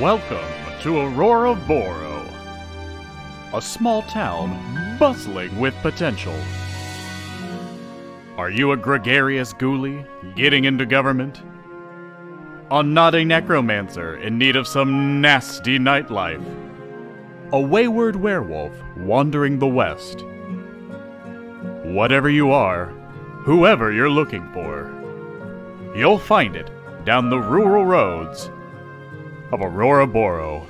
Welcome to Auroraboro, a small town bustling with potential. Are you a gregarious ghoulie getting into government? A naughty necromancer in need of some nasty nightlife? A wayward werewolf wandering the west? Whatever you are, whoever you're looking for, you'll find it down the rural roads of Auroraboro.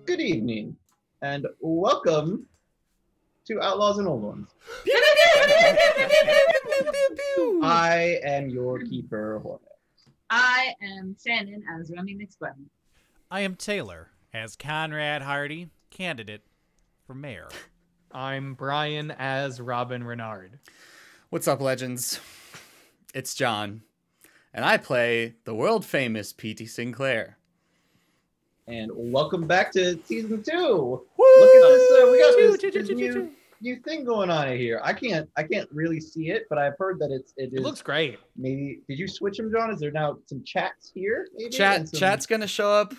Good evening, and welcome to Outlaws and Old Ones. I am your keeper, Jorge. I am Shannon as Remy McSquemmy. I am Taylor as Conrad Hearty, candidate for mayor. I'm Brian as Robin Renard. What's up, legends? It's John, and I play the world-famous P.T. Sinclair. And welcome back to season 2. Woo! Look at this. We got this new thing going on here. I can't really see it, but I've heard that it looks great. Maybe did you switch them, John? Is there now some chats here? Maybe? Chat's gonna show up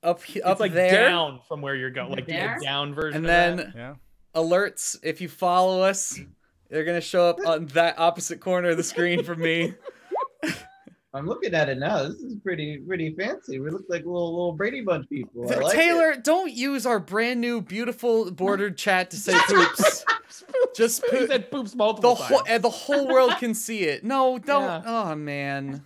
It's like there, down from where you're going, like There? the down version. and of then that. alerts if you follow us. They're gonna show up on that opposite corner of the screen from me. I'm looking at it now. This is pretty fancy. We look like little Brady Bunch people. I like Taylor, it. don't use our brand new, beautiful bordered chat to say poops. Just You poop. said poops multiple times. The whole world can see it. No, don't. Yeah. Oh man.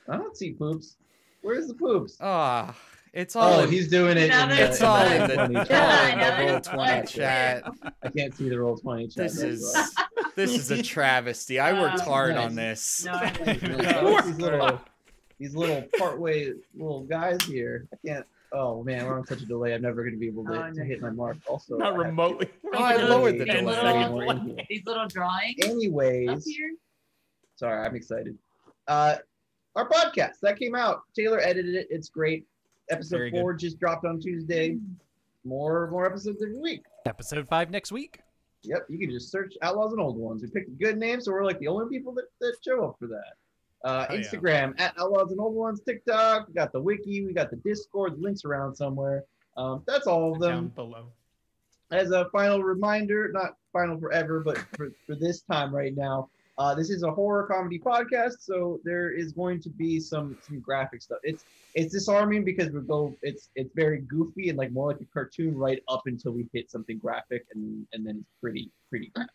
I don't see poops. Where's the poops? Ah, it's all. Oh, he's doing it. Now In there's It's all in the Roll20 Yeah, chat. I know. Roll20 chat. I can't see the Roll20 chat. This that's is why. this is a travesty. I worked hard nice. on this. No, I Really, these little partway little guys here. I can't. Oh man, we're on such a delay. I'm never going to be able to, Oh, no. to hit my mark. Also, Not I have to- remotely. Oh, I lowered the These delay. little, these little drawings up Anyways, here. sorry, I'm excited. Our podcast that came out. Taylor edited it. It's great. Episode Very 4 just dropped on Tuesday. More episodes every week. Episode 5 next week. Yep, you can just search Outlaws and Old Ones. We picked a good name, so we're like the only people that show up for that. Oh, yeah. Instagram at Outlaws and Old Ones, TikTok, we got the wiki, we got the Discord, the links around somewhere. That's all of Down them. below. As a final reminder, not final forever, but for this time right now, this is a horror comedy podcast, so there is going to be some graphic stuff. It's disarming because it's very goofy and like more like a cartoon right up until we hit something graphic, and then it's pretty graphic.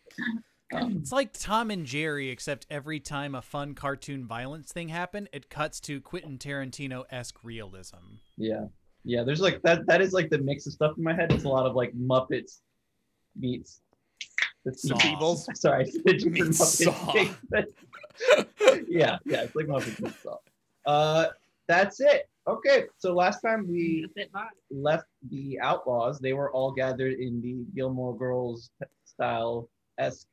It's like Tom and Jerry, except every time a fun cartoon violence thing happened, it cuts to Quentin Tarantino-esque realism. Yeah. There's like that is like the mix of stuff in my head. It's a lot of like Muppets meets the Saw. Sorry, it's Meets Saw. yeah, it's like Muppets meets Saw. That's it. Okay, so last time we That's it, bye. left the Outlaws, they were all gathered in the Gilmore Girls style-esque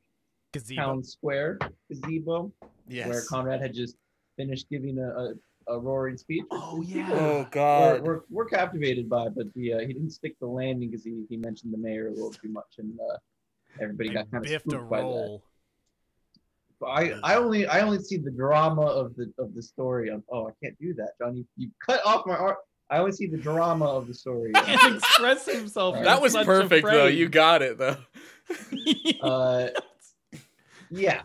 Gazebo. town square gazebo, Yes. where Conrad had just finished giving a roaring speech. Oh yeah. Oh God. We're captivated by it, but he didn't stick the landing because he mentioned the mayor a little too much, and everybody got kind of biffed a spooked by that. roll. But I only see the drama of the story. I can't do that, John. You cut off my arm. I only see the drama of the story. Can't express himself. That was perfect though. You got it though. Yeah.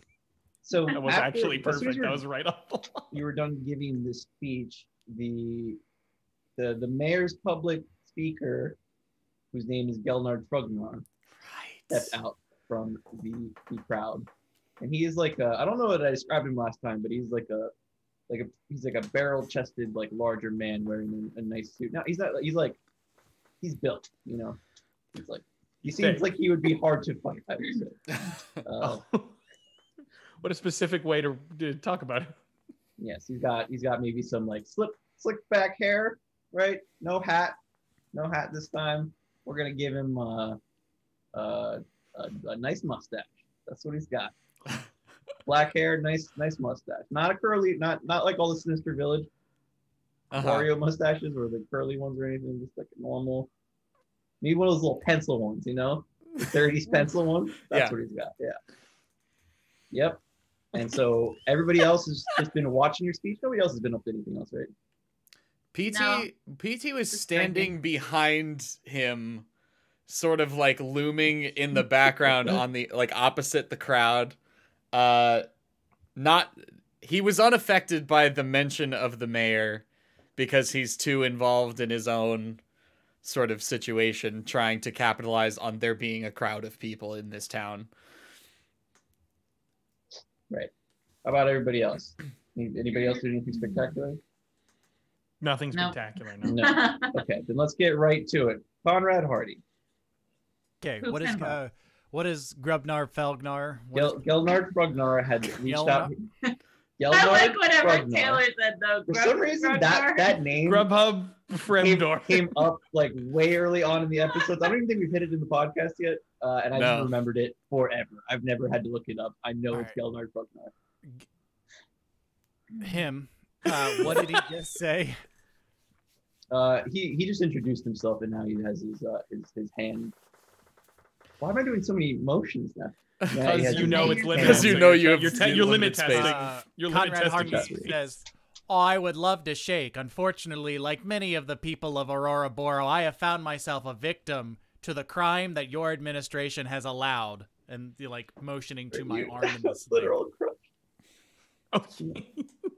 So That was after- actually as soon as perfect. That was right off the line. you were done giving the speech, the mayor's public speaker, whose name is Gelnard Frugnar, stepped out from the crowd, and he is like I don't know what I described him last time, but he's like a barrel-chested, like larger man wearing a nice suit. Now he's not. He's built, you know. He's like he seems Thick. like he would be hard to fight, I would say. What a specific way to talk about it. Yes, he's got maybe some like slick back hair, right? No hat this time. We're gonna give him a nice mustache. That's what he's got. Black hair, nice mustache. Not a curly, not like all the Sinister Village Wario mustaches or the curly ones or anything. Just like a normal, maybe one of those little pencil ones, you know, the 30s pencil ones. That's Yeah. what he's got. Yeah. Yep. And so everybody else has just been watching your speech. Nobody else has been up to anything else, right? PT was standing behind him, sort of like looming in the background on the like opposite the crowd. He was unaffected by the mention of the mayor because he's too involved in his own sort of situation, trying to capitalize on there being a crowd of people in this town. Right. How about everybody else? Anybody else do anything spectacular? Nothing No. spectacular. No. No. Okay, then let's get right to it. Conrad Hearty. Okay, Who's Simba? what is Grubnar Felgnar? Gelnard Frugnar had reached out. I Gelnard like whatever Frugnar. Taylor said though. For some reason, that name Grubhub Fremdor. came up like way early on in the episodes. I don't even think we've hit it in the podcast yet, and I just remembered it forever. I've never had to look it up. I know it's Gelnard Frugnar. Him. What did he just say? He just introduced himself, and now he has his hand. Why am I doing so many motions now? Yeah, he has Because you his know hand. it's limited. Because you know you have you're limit space. testing. You're limit Conrad testing. Hardy says, "Oh, I would love to shake. Unfortunately, like many of the people of Auroraboro, I have found myself a victim to the crime that your administration has allowed." And you're like motioning to my arm in this literal crutch. Okay.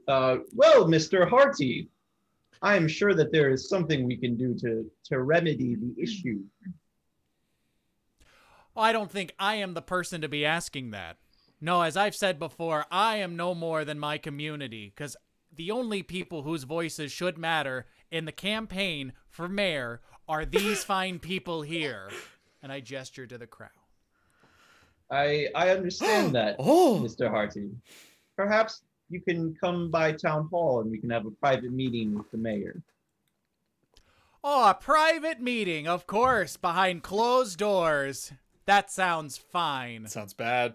Well, Mr. Hearty, I am sure that there is something we can do to remedy the issue. I don't think I am the person to be asking that. No, as I've said before, I am no more than my community, because the only people whose voices should matter in the campaign for mayor are these fine people here. And I gesture to the crowd. I understand that, Mr. Hearty. Perhaps you can come by town hall and we can have a private meeting with the mayor. Oh, a private meeting, of course, behind closed doors. That sounds fine. Sounds bad.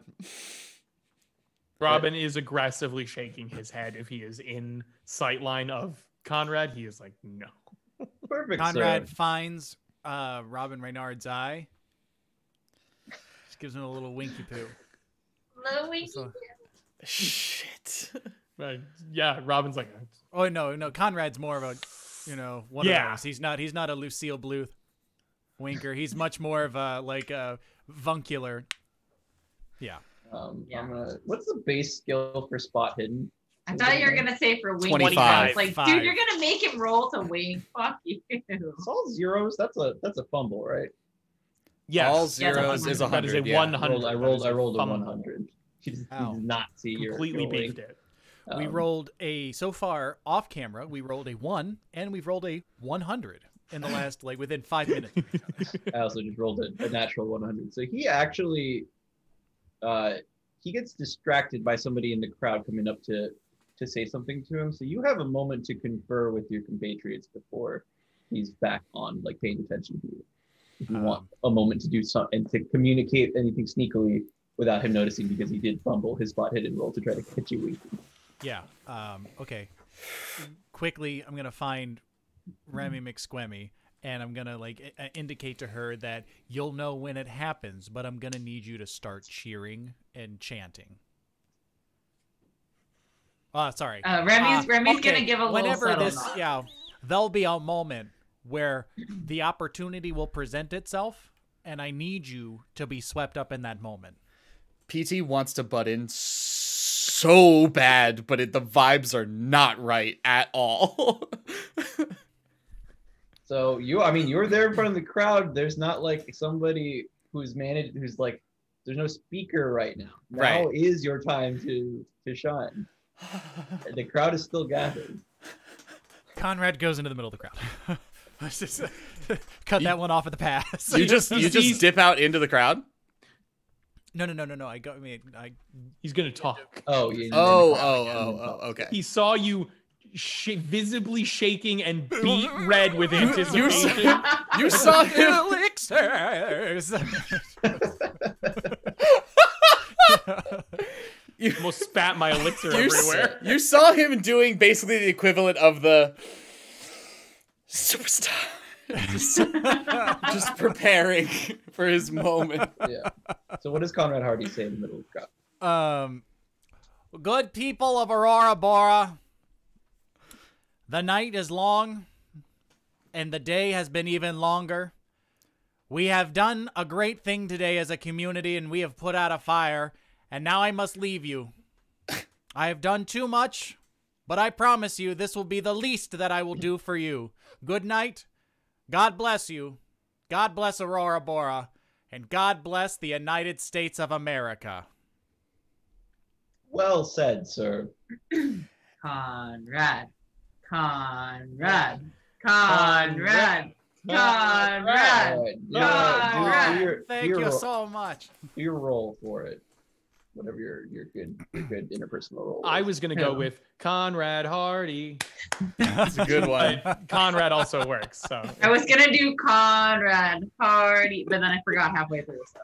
Robin is aggressively shaking his head if he is in sightline of Conrad. He is like, no. Perfect, Conrad sir. finds Robin Renard's eye. Just gives him a little winky poo. Little winky. So- Shit. Right. Yeah, Robin's like, Oh no, Conrad's more of a, one Yeah. of those. He's not a Lucille Bluth winker. He's much more of a vuncular. Yeah. Yeah. What's the base skill for spot hidden? I thought you were gonna say for wing. 25. I was like, dude, you're gonna make him roll to wing. Fuck you. It's all zeros. That's a fumble, right? yes. All Yes, zeros is 100. That is a 100. Yeah. 100. I rolled a 100. He did Ow. not see your Completely rolling. beefed it. We rolled so far off camera, we rolled a 1 and we've rolled a 100 in the last within 5 minutes. I also just rolled a natural 100. So he actually he gets distracted by somebody in the crowd coming up to say something to him. So you have a moment to confer with your compatriots before he's back on paying attention to you. If you want a moment to do something and to communicate anything sneakily without him noticing, because he did fumble his spot hidden roll to try to catch you weak. Yeah. Okay. Quickly, I'm gonna find Remy McSquemmy, and I'm gonna indicate to her that you'll know when it happens, but I'm gonna need you to start cheering and chanting. Sorry. Remy's Okay, gonna give a little whenever subtle this, nod. there'll be a moment where the opportunity will present itself, and I need you to be swept up in that moment. PT wants to butt in so bad, but the vibes are not right at all. So you're there in front of the crowd. There's not somebody who's managed, there's no speaker right now. Now Right. is your time to shine. The crowd is still gathered. Conrad goes into the middle of the crowd. Let's just cut that one off at the pass. You just dip out into the crowd? No. He's going to talk. Oh, yeah. Okay. He saw you visibly shaking and beat red with anticipation. You saw him. Elixirs. You almost spat my elixir everywhere. You saw him doing basically the equivalent of the superstar. Just preparing for his moment. Yeah. So what does Conrad Hardy say in the middle of the crowd? Good people of Auroraboro, the night is long, and the day has been even longer. We have done a great thing today as a community, and we have put out a fire, and now I must leave you. I have done too much, but I promise you this will be the least that I will do for you. Good night. God bless you. God bless Auroraboro, and God bless the United States of America. Well said, sir. Conrad. Conrad. Conrad. Conrad. All right, Conrad. Thank you so much. Do your roll for it. Whatever your good interpersonal roll. I was gonna go with Conrad Hearty. That's a good one. Conrad also works. So I was gonna do Conrad Hearty, but then I forgot halfway through. So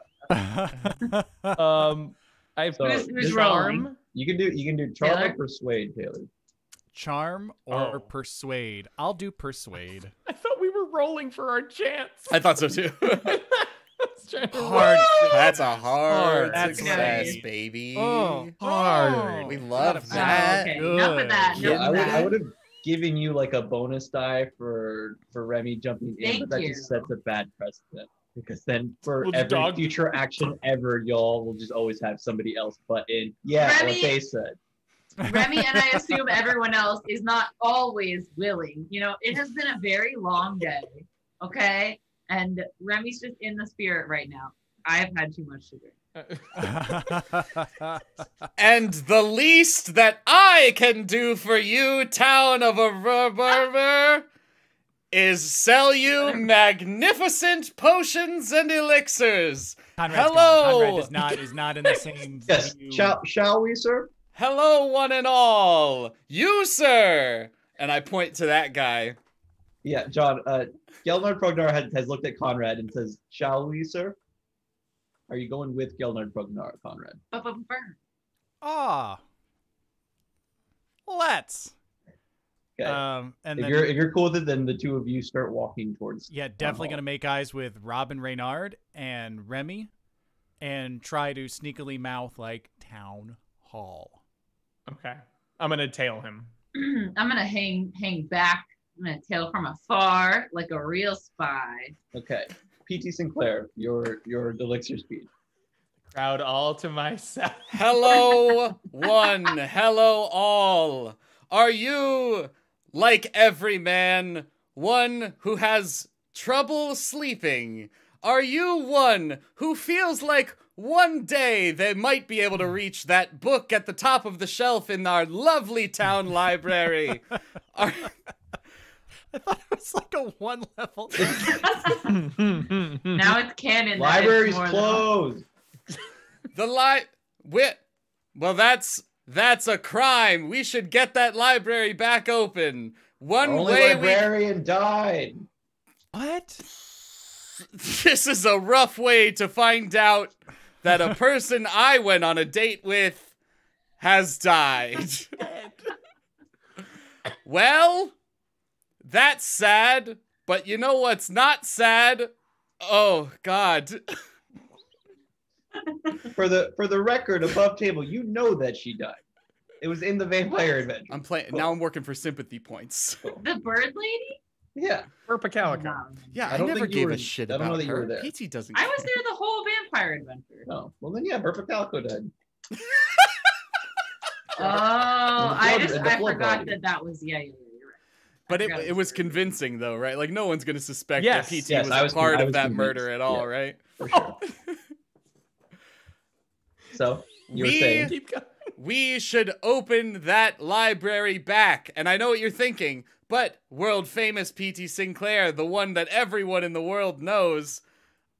I have who's charm. You can do charm or Taylor? persuade, Taylor. Charm or persuade? I'll do persuade. I thought we were rolling for our chance. I thought so too. Hard. That's a hard That's success, nice. baby. Oh, Hard. We love Oh, that. okay. Enough of that. Yeah, Enough of I that. would have given you like a bonus die for Remy jumping in, Thank but that you. just sets a bad precedent. Because then for We'll every dog- future action ever, y'all will just always have somebody else butt in. Yeah, Remy- what they said. Remy and I assume everyone else is not always willing. You know, it has been a very long day, okay? And Remy's just in the spirit right now. I have had too much to drink. And the least that I can do for you, town of Auroraboro, is sell you magnificent potions and elixirs. Conrad's Hello. gone. Conrad is not in the same. Yes, view. shall we, sir? Hello, one and all. You, sir. And I point to that guy. Yeah, John. Gelnard Prognar has looked at Conrad and says, "Shall we, sir?" Are you going with Gelnard Prognar, Conrad? Ah. Let's. Okay. And if then you're cool with it, then the two of you start walking towards. yeah, definitely gonna make eyes with Robin, Renard, and Remy, and try to sneakily mouth like town hall. Okay. I'm gonna tail him. I'm gonna hang back. I'm gonna tail from afar like a real spy. Okay. PT Sinclair, your elixir speed. Crowd all to myself. Hello, one. Hello, all. Are you, like every man, one who has trouble sleeping? Are you one who feels like one day they might be able to reach that book at the top of the shelf in our lovely town library? I thought it was like a one level. Now it's canon. that it's Library's more than- closed. Well, that's a crime. We should get that library back open. One Only way librarian died. What? This is a rough way to find out that a person I went on a date with has died. Well, that's sad, but you know what's not sad? Oh, God. For the record, above table, you know that she died. It was in the Vampire Adventure. Now I'm working for sympathy points. The bird lady? Yeah. Purpacalico. Yeah, I I don't never think you gave were- a shit I don't know about that you her. were there. PT doesn't I was care. there the whole vampire adventure. Oh, well then yeah, Perfect Calico died. Oh, I blood forgot body. that was you're right. But I forgot it was convincing though, right? Like no one's gonna suspect Yes. that PT Yes, I was was a part I of was that convinced. murder at all, Yeah. right? For sure. So you were saying Keep going. We should open that library back. And I know what you're thinking, but world famous PT Sinclair, the one that everyone in the world knows,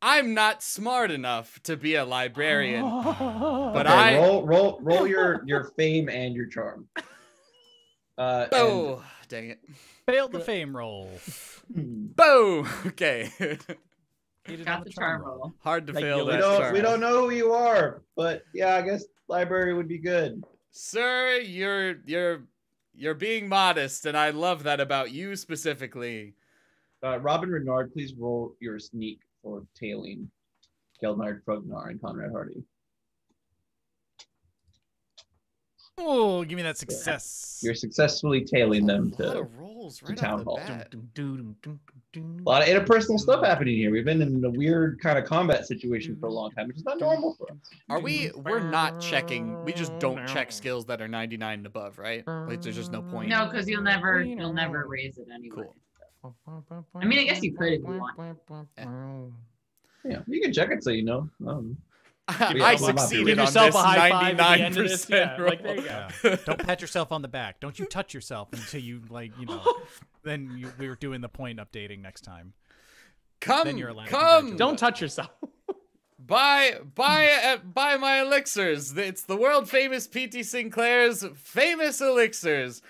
I'm not smart enough to be a librarian. But okay, roll your fame and your charm. Oh, dang it. Failed the fame roll. Boom. Okay. Needed Got on the charm roll. Hard to Like, fail we that we charm. don't know who you are, but yeah, I guess library would be good. Sir, you're being modest, and I love that about you specifically. Robin Renard, please roll your sneak for tailing Gelnard Prognar and Conrad Hearty. Oh, give me that success. You're successfully tailing them A lot to of rolls right town off the hall. bat. a lot of interpersonal stuff happening here. We've been in a weird kind of combat situation for a long time, which is not normal for us. Are we? We're not checking. We just don't check skills that are 99 and above, right? Like, there's just no point. No, because you'll never raise it anyway. Cool. I mean, I guess you could if you want. Yeah, you can check it so you know. I succeeded Give on yourself this a high five at the end of 99% this. Yeah, roll. like, there you go. Yeah. Don't pat yourself on the back. Don't you touch yourself until you then we were doing the point updating next time. Then you're allowed to Come! congratulate. Don't touch yourself. Buy my elixirs. It's the world famous PT Sinclair's famous elixirs.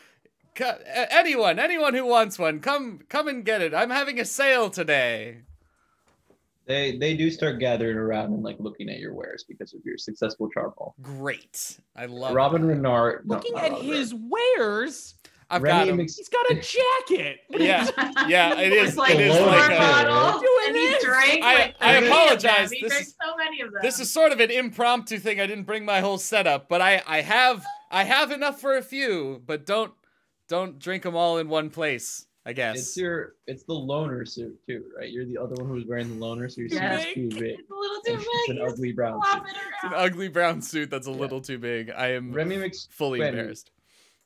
Anyone who wants one, come and get it. I'm having a sale today. They do start gathering around and like looking at your wares because of your successful charm haul. Great. I love Robin that. Renard. Looking at his wares, I've Remy got him. he's got a jacket. Yeah, it is. It's like It is a four like water a, bottles, Doing and he this. drank I- like I 30 apologize. Of them. He This drank is- so many of them. this is sort of an impromptu thing. I didn't bring my whole setup, but I have enough for a few. But don't drink them all in one place. I guess. It's the loner suit too, right? You're the other one who's wearing the loner, so your suit Yeah. is too big. It's a little too It's big. an ugly brown Flop suit. it It's an around. ugly brown suit that's a little too big. I am Remy fully McSquemmy, embarrassed.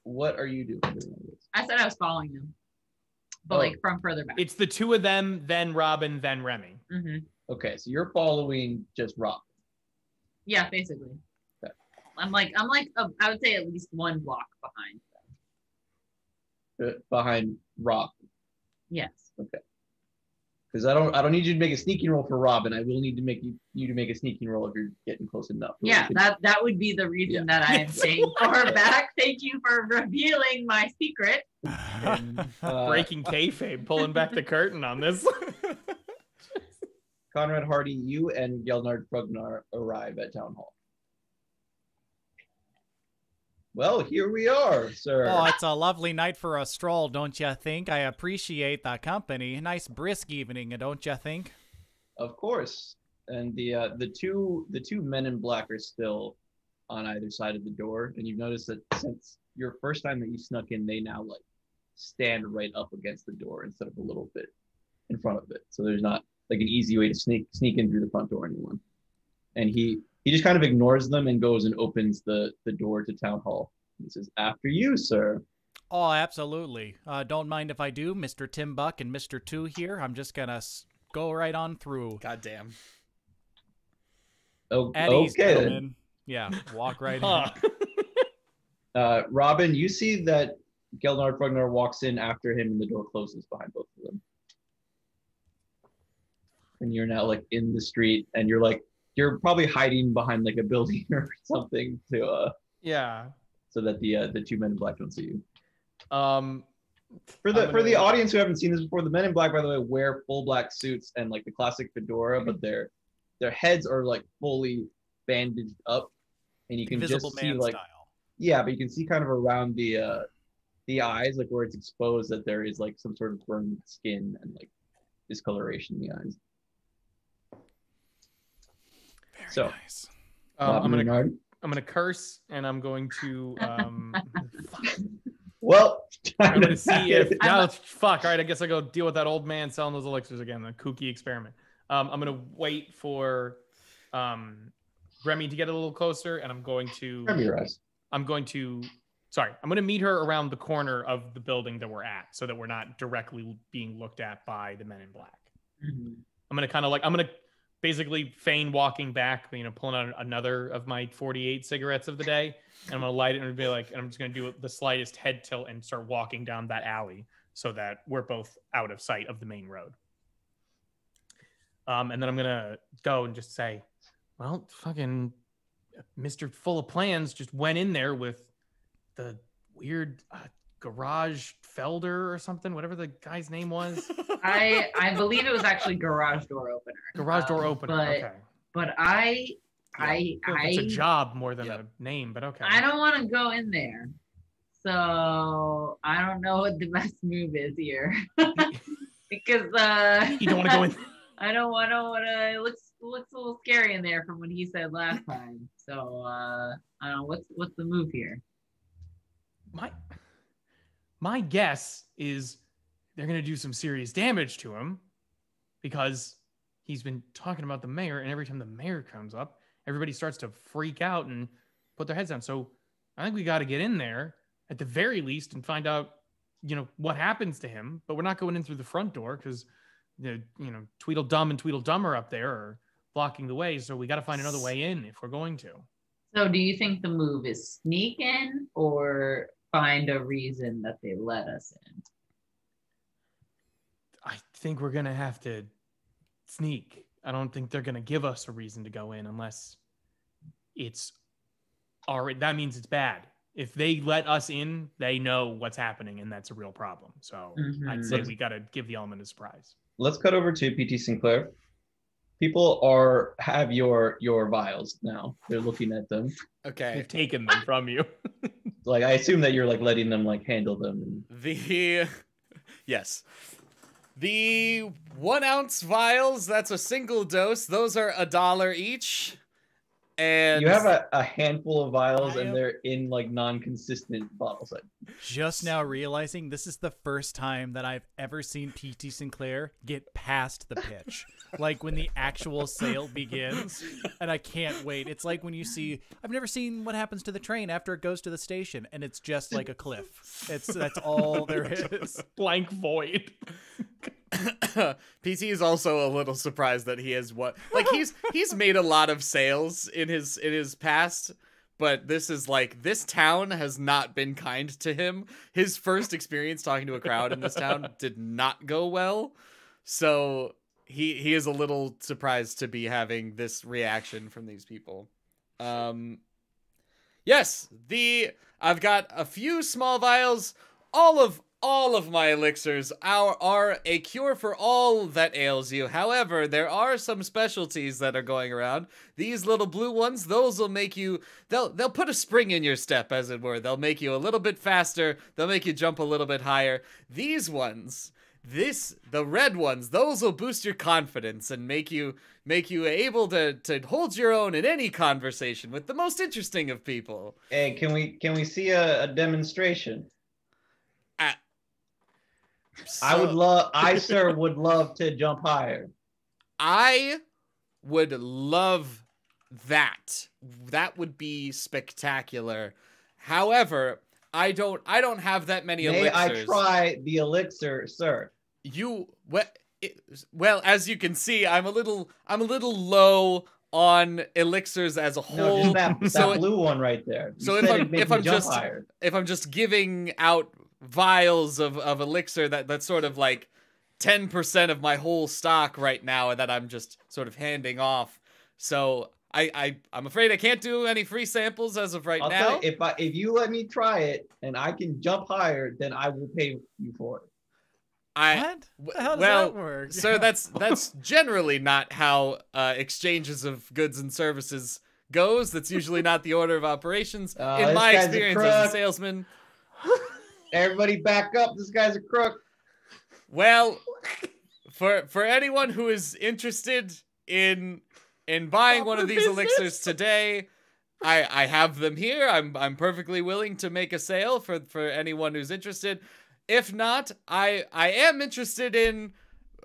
What are you doing? During this? I said I was following them, but Oh. like from further back. It's the two of them, then Robin, then Remy. Mm-hmm. Okay, so you're following just Rob. Yeah, basically. Okay. I'm like I would say at least one block behind. Behind Rob. Yes. Okay. Because I don't need you to make a sneaking roll for Robin. I will need to make you to make a sneaking roll if you're getting close enough. Yeah, that would be the reason that I am saying for back. Thank you for revealing my secret. Breaking kayfabe, pulling back the curtain on this. Conrad, Hearty, you and Gelnard Frugnar arrive at Town Hall. Well, here we are, sir. Oh, it's a lovely night for a stroll, don't you think? I appreciate the company. Nice brisk evening, don't you think? Of course. And the two men in black are still on either side of the door, and you've noticed that since your first time that you snuck in, they now like stand right up against the door instead of a little bit in front of it. So there's not like an easy way to sneak in through the front door anyone. And he just kind of ignores them and goes and opens the door to Town Hall. He says, "After you, sir." Oh, absolutely. Don't mind if I do, Mr. Tim Buck and Mr. Two here. I'm just gonna go right on through. Goddamn. Oh, At ease, okay. then. gentlemen. Yeah, walk right Huh. Uh, Robin, you see that Gelnard Frugnar walks in after him and the door closes behind both of them. And you're now like in the street and you're probably hiding behind like a building or something to Yeah. so that the two men in black don't see you. Um, For I'm the gonna- audience who haven't seen this before, the men in black, by the way, wear full black suits and like the classic fedora, but their heads are like fully bandaged up, and you can Invisible just see Man like style. yeah, but you can see kind of around the eyes, like where it's exposed, that there is like some sort of burned skin and like discoloration in the eyes. Very So, nice. Robin Renard. I'm gonna curse, and I'm going to Well, I'm gonna see if now. Fuck. All right, I guess I go deal with that old man selling those elixirs again. The kooky experiment. I'm gonna wait for Remy to get a little closer, and I'm going to meet her around the corner of the building that we're at, so that we're not directly being looked at by the men in black. Mm-hmm. I'm gonna basically feign walking back, pulling out another of my 48 cigarettes of the day, and I'm gonna light it and be like, and I'm just gonna do the slightest head tilt and start walking down that alley so that we're both out of sight of the main road. And then I'm gonna go and just say, well, fucking Mr. Full of Plans just went in there with the weird garage Felder or something, whatever the guy's name was. I believe it was actually garage door opener. Garage door opener. But Okay. but It's a job more than a name, but okay. I don't want to go in there. So I don't know what the best move is here. Because You don't want to go in. I don't want to. It looks a little scary in there from what he said last time. So I don't know what's the move here. my guess is they're going to do some serious damage to him because he's been talking about the mayor, and every time the mayor comes up, everybody starts to freak out and put their heads down. So I think we got to get in there at the very least and find out, what happens to him. But we're not going in through the front door because Tweedledum and Tweedledum are up there or blocking the way. So we got to find another way in if we're going to. So do you think the move is sneak in or find a reason that they let us in? I think we're going to have to sneak. I don't think they're going to give us a reason to go in unless it's already, that means it's bad. If they let us in, they know what's happening, and that's a real problem. So I'd say we got to give the element of surprise. Let's cut over to PT Sinclair. People have your vials now. They're looking at them. Okay. We've taken them from you. Like, I assume that you're like letting them like handle them. Yes. The 1 ounce vials, that's a single dose. Those are $1 each. And you have a handful of vials, and they're in like non-consistent bottles. Just now realizing this is the first time that I've ever seen PT Sinclair get past the pitch. Like when the actual sale begins, and I can't wait. It's like when you see, I've never seen what happens to the train after it goes to the station, and it's just like a cliff. That's all there is. Blank void. PT is also a little surprised that he has he's made a lot of sales in his past, but this town has not been kind to him. His first experience talking to a crowd in this town did not go well, so he is a little surprised to be having this reaction from these people. Yes, I've got a few small vials. All of my elixirs are a cure for all that ails you. However, there are some specialties that are going around. These little blue ones, those will make you, they'll put a spring in your step, as it were. They'll make you a little bit faster. They'll make you jump a little bit higher. These ones, the red ones, those will boost your confidence and make you able to hold your own in any conversation with the most interesting of people. Hey, can we see a demonstration? I sir would love to jump higher. I would love that. That would be spectacular. However, I don't have that many elixirs. May I try the elixir, sir? Well, as you can see, I'm a little low on elixirs as a whole. No, just that blue one right there. So if I'm just giving out vials of elixir, that's sort of like 10% of my whole stock right now that I'm just sort of handing off. So I'm afraid I can't do any free samples as of right now. If you let me try it and I can jump higher, then I will pay you for it. How does that work? Sir, that's generally not how exchanges of goods and services goes. That's usually not the order of operations. In my experience as a salesman. Everybody back up. This guy's a crook. Well, for anyone who is interested in buying one of these elixirs today, I have them here. I'm perfectly willing to make a sale for anyone who's interested. If not, I am interested in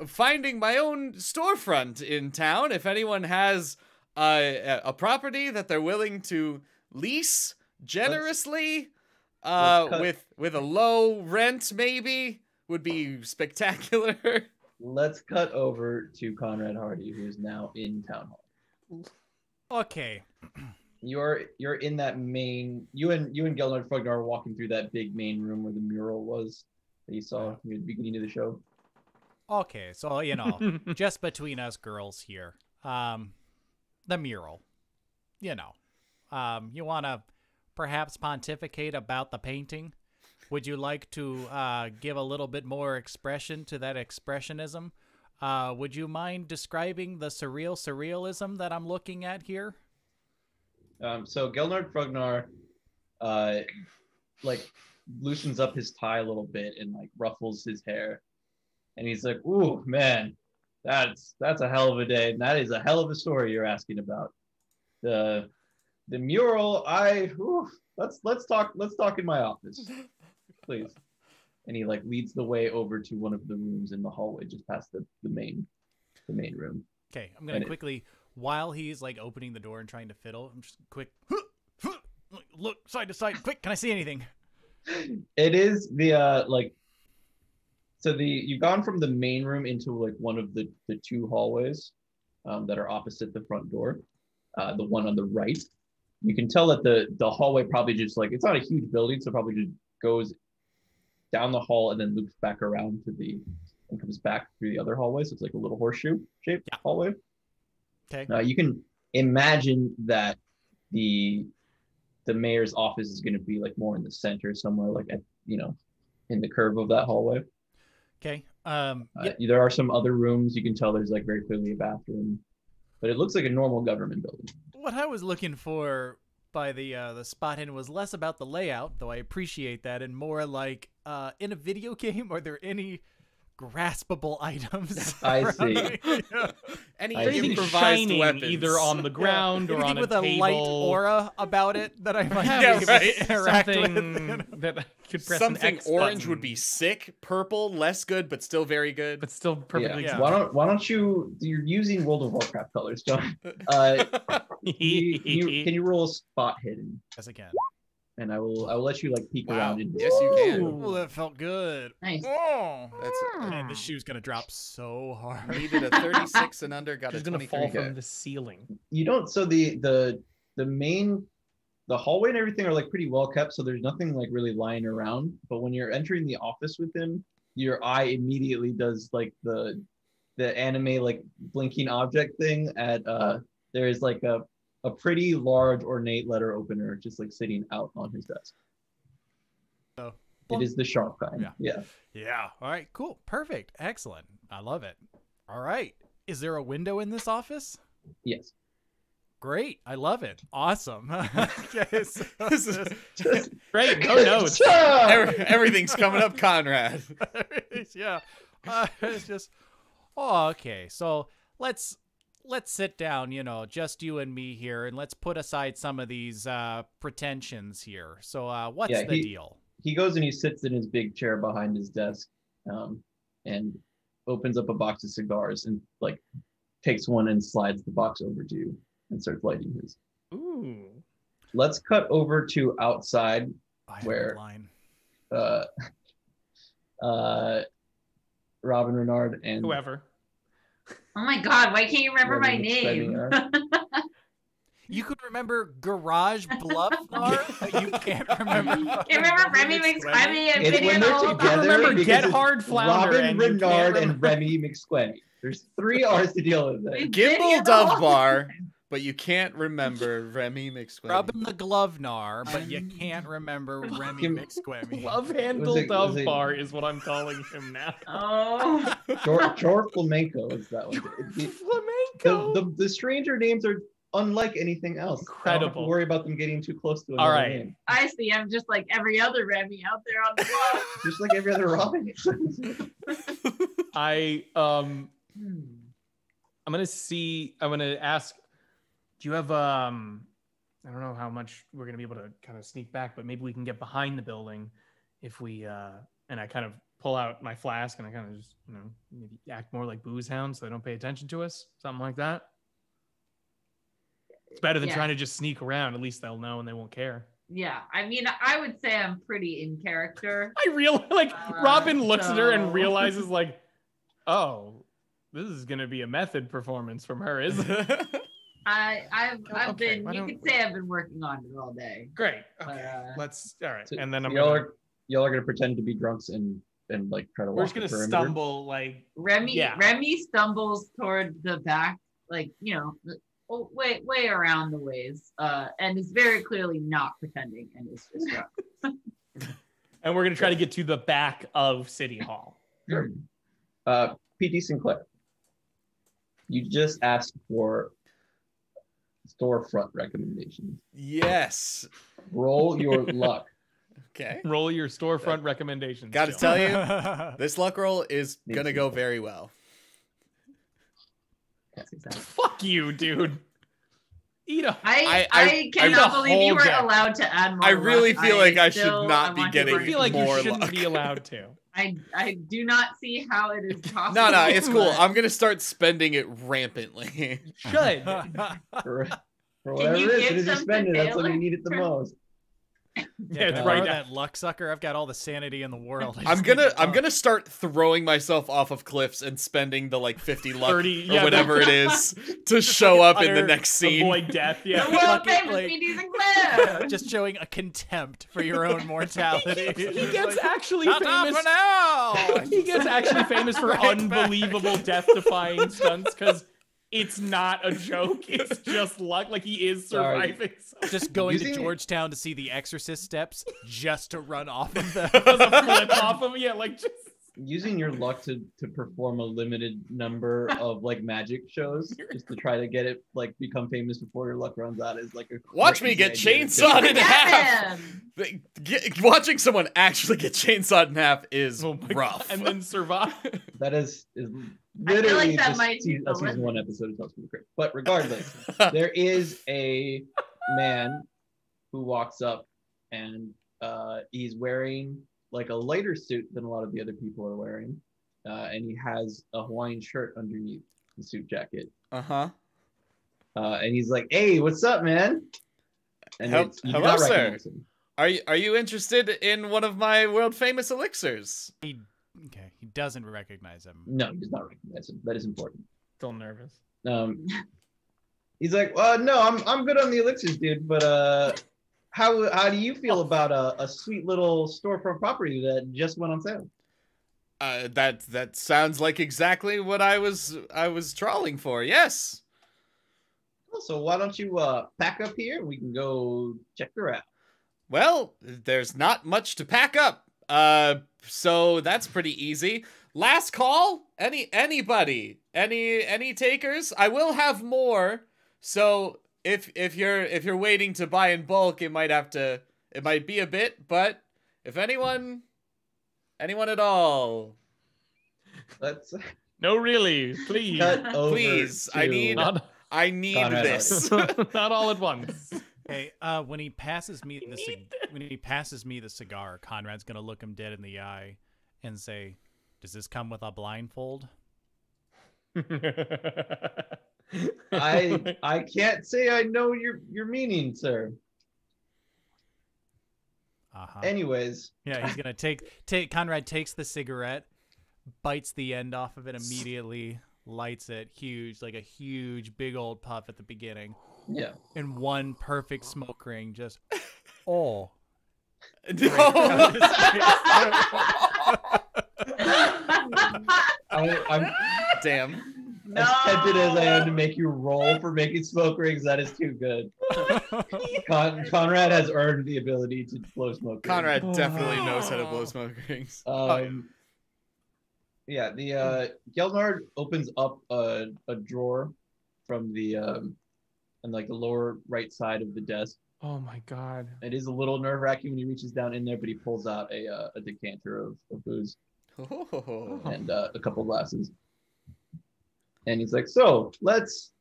finding my own storefront in town. If anyone has a property that they're willing to lease generously, with a low rent, maybe, would be spectacular. Let's cut over to Conrad Hearty, who is now in town hall. Okay. You're in that main. You and Gelnard Frognar are walking through that big main room where the mural was that you saw near the beginning of the show. Okay, so just between us girls here, the mural. You want to perhaps pontificate about the painting? Would you like to give a little bit more expression to that expressionism? Would you mind describing the surrealism that I'm looking at here? So Gelnard Frognar loosens up his tie a little bit and ruffles his hair, and he's like, "Ooh, man, that's a hell of a day, and that is a hell of a story you're asking about. The The mural, let's talk in my office, please. And he like leads the way over to one of the rooms in the hallway, just past the main room. Okay, I'm gonna quickly, while he's like opening the door and trying to fiddle, I'm just quick look side to side. Quick, can I see anything? It is the you've gone from the main room into like one of the two hallways that are opposite the front door. The one on the right, you can tell that the hallway probably just like, it's not a huge building, so probably just goes down the hall and then loops back around and comes back through the other hallway. So it's like a little horseshoe shaped hallway. Okay. You can imagine that the mayor's office is going to be like more in the center somewhere, like at, in the curve of that hallway. Okay. There are some other rooms. You can tell there's like very clearly a bathroom, but it looks like a normal government building. What I was looking for by the spot hidden was less about the layout, though I appreciate that, and more like in a video game, are there any graspable items? I see. Any Anything improvised shining weapons, either on the ground or on Anything with a a table. light aura about it that I might Yeah, be able right. to interact Something with. that I could press Something an X orange button, would be sick. Purple, less good, but still very good. but still perfectly. Yeah. Why don't you're using World of Warcraft colors, John? Can you roll a spot hidden? Yes, I can. And I will let you like peek around into Yes, you can. Ooh, that felt good. Nice. Oh, That's man, this shoe's gonna drop so hard. needed a 36 and under. Got She's a gonna 23. fall Okay. from the ceiling. You don't. So the main, the hallway and everything are like pretty well kept. So there's nothing like really lying around. But when you're entering the office with him, your eye immediately does like the anime like blinking object thing at there is like a pretty large ornate letter opener just like sitting out on his desk. Oh. It is the sharp kind. Yeah. Yeah. All right. Cool. Perfect. Excellent. I love it. All right. Is there a window in this office? Yes. Great. I love it. Awesome. Okay, so This is Great. No notes. everything's coming up, Conrad. yeah. It's just. Oh, okay. So let's sit down. Just you and me here, and let's put aside some of these pretensions here. So what's the deal? He goes and he sits in his big chair behind his desk, and opens up a box of cigars and like takes one and slides the box over to you and starts lighting his. Ooh. Let's cut over to outside I have a where line. Robin, Renard, and Whoever. Oh my God, why can't you remember my Remy name? McSquemmy are. You could remember Garage Bluff, but you can't remember. You remember Remy McSquemmy and It's Video when the they're whole together. remember because Get it's Hard Flounder Robin, and you can't Renard, and remember- Remy McSquemmy. There's 3 R's to deal with it. Video Gimbal the whole Dove Bar, but you can't remember Remy McSquemmy. Robin the Glovnar, but you can't remember Remy Kim- McSquemmy. Love Handle Was it- Dove was it- Bar is what I'm calling him now. Oh, Jor Flamenco is that one. Flamenco. The stranger names are unlike anything else. I don't have to Incredible. worry about them getting too close to All another right. name. I see. I'm just like every other Remy out there on the block. Just like every other Robin. I'm gonna ask, do you have I don't know how much we're gonna be able to kind of sneak back, but maybe we can get behind the building if we and I kind of pull out my flask and I kind of just maybe act more like booze hounds so they don't pay attention to us, something like that. It's better than Yeah. trying to just sneak around. At least they'll know and they won't care. Yeah, I mean, I would say I'm pretty in character. I realize, Robin looks at her so- and realizes, like, oh, this is gonna be a method performance from her, isn't it? I've Okay, been. why You don't- could say I've been working on it all day. Great. But, Okay. Let's. All right. So And then y'all are gonna pretend to be drunks and like try to walk we're just the gonna perimeter? stumble like. Remy Yeah. Remy stumbles toward the back, like way around the ways, and is very clearly not pretending, and is just drunk. And we're gonna try to get to the back of City Hall. Sure. PT Sinclair, you just asked for storefront recommendations. Yes. Roll your luck. Okay. Roll your storefront recommendations. Got to Jill. tell you, this luck roll is Me gonna too. go very well. That's exactly. Fuck you, dude. Eat a. I cannot believe you were allowed to add more. I really luck. feel like I should not be getting I feel like more you shouldn't luck. be allowed to. I do not see how it is possible. No, it's cool. I'm gonna start spending it rampantly. You should. For whatever it is, as you spend it, that's when you need it the most. Yeah, it's right. That luck sucker. I've got all the sanity in the world. I'm gonna start throwing myself off of cliffs and spending the like 50 luck 30, or whatever it is to show up in the next scene. Avoid death. Yeah. The world famous PD Sinclair. Just showing a contempt for your own mortality. He gets actually Not famous. for now. He gets actually famous for unbelievable death-defying stunts because it's not a joke. It's just luck. Like he is surviving. Just going to Georgetown to see the Exorcist steps just to run off of them. Does a flip off of just using your luck to perform a limited number of like magic shows just to try to get it like become famous before your luck runs out is like a watch me get chainsawed in half. Watching someone actually get chainsawed in half is rough. And then survive. That is literally that just might be a season 1 episode of Tales from the Crypt. But regardless, there is a man who walks up and he's wearing like a lighter suit than a lot of the other people are wearing, and he has a Hawaiian shirt underneath the suit jacket. And he's like, "Hey, what's up, man?" And hello, sir. Are you interested in one of my world famous elixirs? He doesn't recognize him. No, he does not recognize him. That is important. Still nervous. He's like, no, I'm good on the elixirs, dude. But how do you feel about a sweet little storefront property that just went on sale? That sounds like exactly what I was trawling for. Yes. So why don't you pack up here and we can go check her out? Well, there's not much to pack up. So that's pretty easy. Last call? Anybody? Any takers? I will have more. So if you're waiting to buy in bulk, it might be a bit, but if anyone at all. Let's No, really, please. Please. I need Conrad this. Not all at once. Hey, when he passes me the cigar, Conrad's gonna look him dead in the eye and say, "Does this come with a blindfold?" I can't say I know your meaning, sir. Anyways. Yeah, he's gonna take Conrad takes the cigarette, bites the end off of it immediately, lights it, huge big old puff at the beginning. Yeah. In one perfect smoke ring, just no. I'm damn. As tempted as I am to make you roll for making smoke rings, that is too good. Conrad has earned the ability to blow smoke rings. Conrad definitely knows how to blow smoke rings. Yeah, the Gelnard opens up a drawer from the and like the lower right side of the desk. Oh my god! It is a little nerve-wracking when he reaches down in there, but he pulls out a decanter of booze and a couple glasses, and he's like, "So let's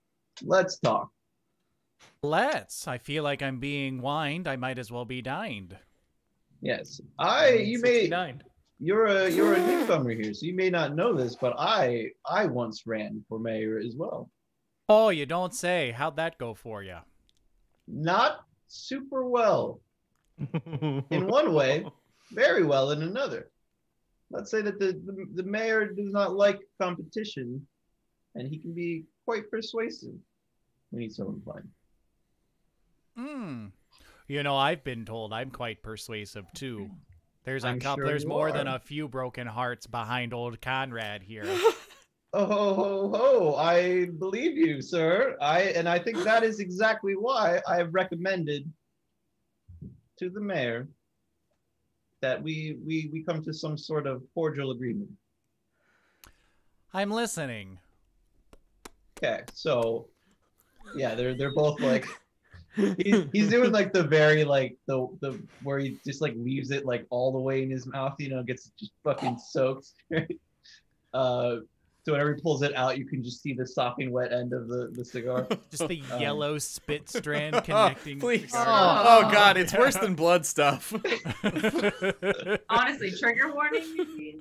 talk." Let's. I feel like I'm being wined. I might as well be dined. Yes, You're a newcomer here, so you may not know this, but I once ran for mayor as well. Oh, you don't say. How'd that go for you? Not super well. In one way, very well in another. Let's say that the mayor does not like competition, and he can be quite persuasive when he's so inclined. You know, I've been told I'm quite persuasive too. There's Sure more than a few broken hearts behind old Conrad here. Oh, I believe you, sir. I think that is exactly why I have recommended to the mayor that we come to some sort of cordial agreement. I'm listening. Okay, so yeah, they're both like he's doing like the very like the where he just like leaves it like all the way in his mouth, gets just fucking soaked. So whenever he pulls it out, you can just see the sopping wet end of the cigar. Just the yellow spit strand connecting. Please. Oh. Oh God, it's worse than blood stuff. Honestly, trigger warning. Maybe?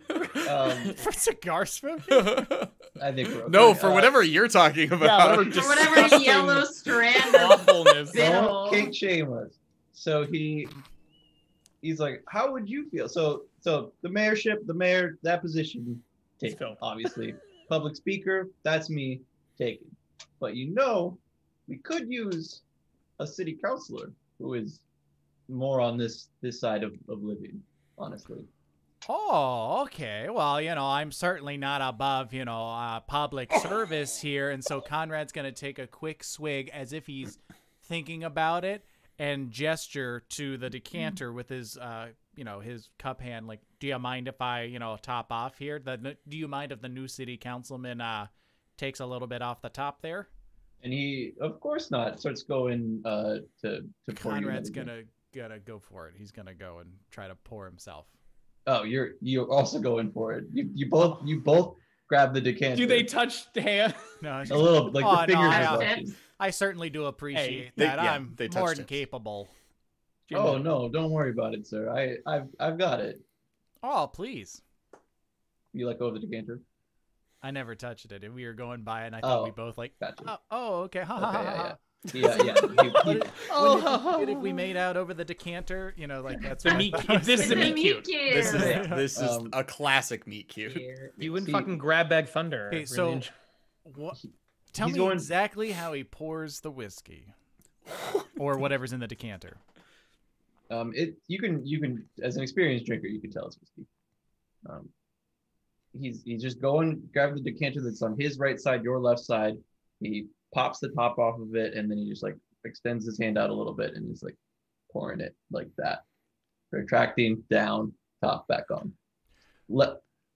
For cigar smoking? I think we're okay. No, for whatever you're talking about. For whatever yellow strand of awfulness. spittle. Don't shame us. So he's like, how would you feel? So the mayorship, the mayor, that position, It's taken, filled. obviously. Public speaker, that's me taken. But we could use a city councilor who is more on this side of living, honestly. Oh, okay. Well, I'm certainly not above, public service here. And so Conrad's going to take a quick swig as if he's thinking about it and gesture to the decanter with his, his cup hand. Like, do you mind if I, top off here? Do you mind if the new city councilman takes a little bit off the top there? And he, of course not, starts going to pour you Conrad's another gonna go for it. He's gonna go and try to pour himself. Oh, you're also going for it. You both grab the decanter. Do they touch the hand? No, it's a little like Oh, the fingers no, are I- brushing. I certainly do appreciate Hey, they- that. yeah, I'm they more touched than it. capable. Oh no, don't worry about it, sir. I've got it. Oh, please. You let go of the decanter. I never touched it. And we were going by, and I thought we Oh, both like, gotcha. oh, okay. Ha, ha, Okay, ha, yeah, ha. Yeah. If we made out over the decanter, like that's The what I meat thought. cute. This is a meat cute. This is Yeah. this is a classic meat cute. You wouldn't See- fucking grab bag thunder. Okay, really so enjoy- what? Tell He's me going- exactly how he pours the whiskey, or whatever's in the decanter. You can as an experienced drinker, you can tell it's whiskey. He's just going, grab the decanter that's on his right side, your left side. He pops the top off of it, and then he just like extends his hand out a little bit, and he's like pouring it like that, retracting down, top back on.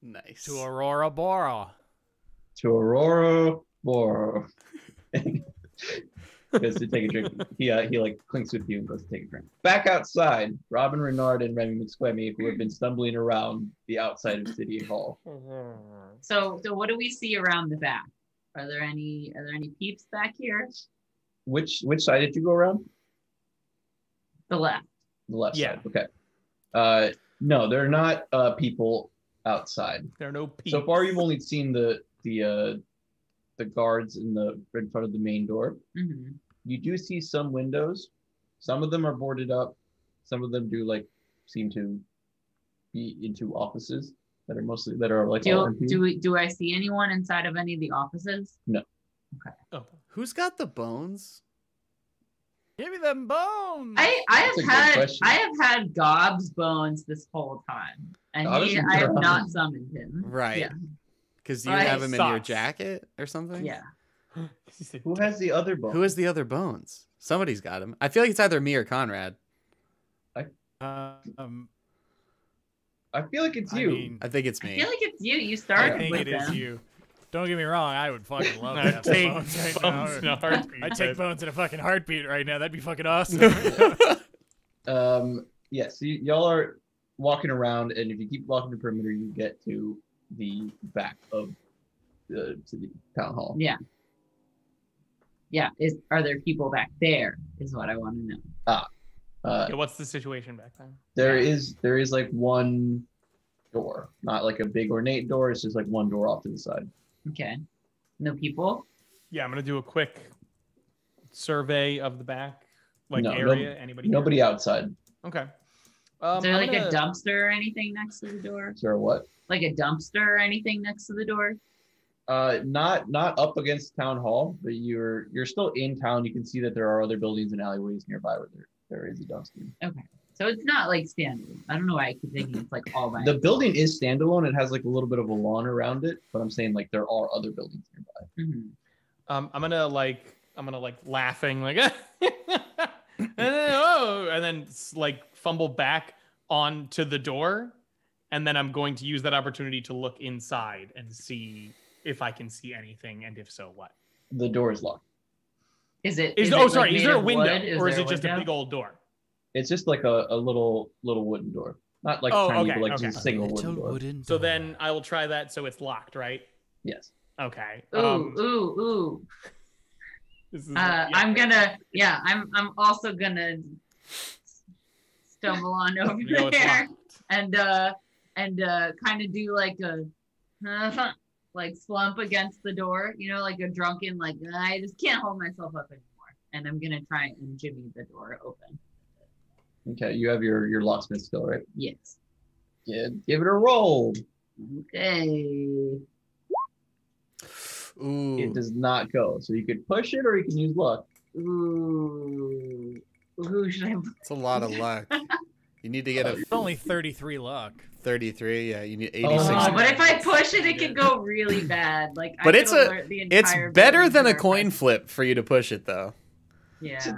Nice. To Auroraboro. To Auroraboro. Goes to take a drink. He like clinks with you and goes to take a drink. Back outside, Robin, Renard, and Remy McSquemmy, who have been stumbling around the outside of City Hall. So what do we see around the back? Are there any peeps back here? Which side did you go around? The left. The left Yeah. side. Okay. No, there are not people outside. There are no peeps. So far, you've only seen the guards in front of the main door. Mm-hmm. You do see some windows. Some of them are boarded up. Some of them do seem to be into offices that are like all empty. Do I see anyone inside of any of the offices? No. Okay. Oh. Who's got the bones? Give me them bones. I That's a good question. have had Gob's bones this whole time, and Gob is I have around. not summoned him. Right. Yeah. Because you Right. have him in your Sucks. jacket or something? Yeah. Who has the other bone? Who has the other bones? Somebody's got him. I feel like it's either me or Conrad. I feel like it's I you. mean, I think it's I me. feel like it's you. You I started think with it is them. you. Don't get me wrong. I would fucking love to I'd have take bones right bones in now. a heartbeat. I'd take bones in a fucking heartbeat right now. That'd be fucking awesome. Yeah, so y'all are walking around, and if you keep walking the perimeter, you get to the back of the town hall. Yeah. Yeah. Are there people back there? Is what I want to know. Yeah, what's the situation back then? There is like one door, not like a big ornate door. It's just like one door off to the side. Okay. No people. Yeah, I'm gonna do a quick survey of the back, No, area. Anybody? here? Nobody outside. Okay. Is there I'm like gonna- a dumpster or anything next to the door? Sir, what? Like a dumpster or anything next to the door? Not up against town hall, but you're still in town. You can see that there are other buildings and alleyways nearby where there is a dumpster. Okay. So it's not like standalone. I don't know why I keep thinking it's like all by The building is standalone. It has like a little bit of a lawn around it, but I'm saying like there are other buildings nearby. Mhm. I'm gonna laughing like and then like fumble back onto the door, and then I'm going to use that opportunity to look inside and see if I can see anything, and if so, what. The door is locked. Is it? Is it, oh sorry, like, is made there a of window wood? or is there it just a window? big old door? It's just like a little wooden door, not like Oh, tiny, okay, but like okay. just a single wooden door. So then I will try that. So it's locked, right? Yes. Okay. Ooh. This is I'm also gonna stumble on over You know it's there locked. and kind of do like a like slump against the door, like a drunken, like I just can't hold myself up anymore, and I'm gonna try and jimmy the door open. Okay, you have your locksmith skill, right? Yes. Yeah, give it a roll. Okay. Ooh. It does not go, so you could push it or you can use luck. Ooh. Who should I? It's a lot of luck. You need to get a It's only 33 luck. 33. Yeah, you need 86. Oh, But if I push it, it could go really bad. Like, But I it's could alert the it's entire better building than to a our coin presence. flip for you to push it, though. Yeah.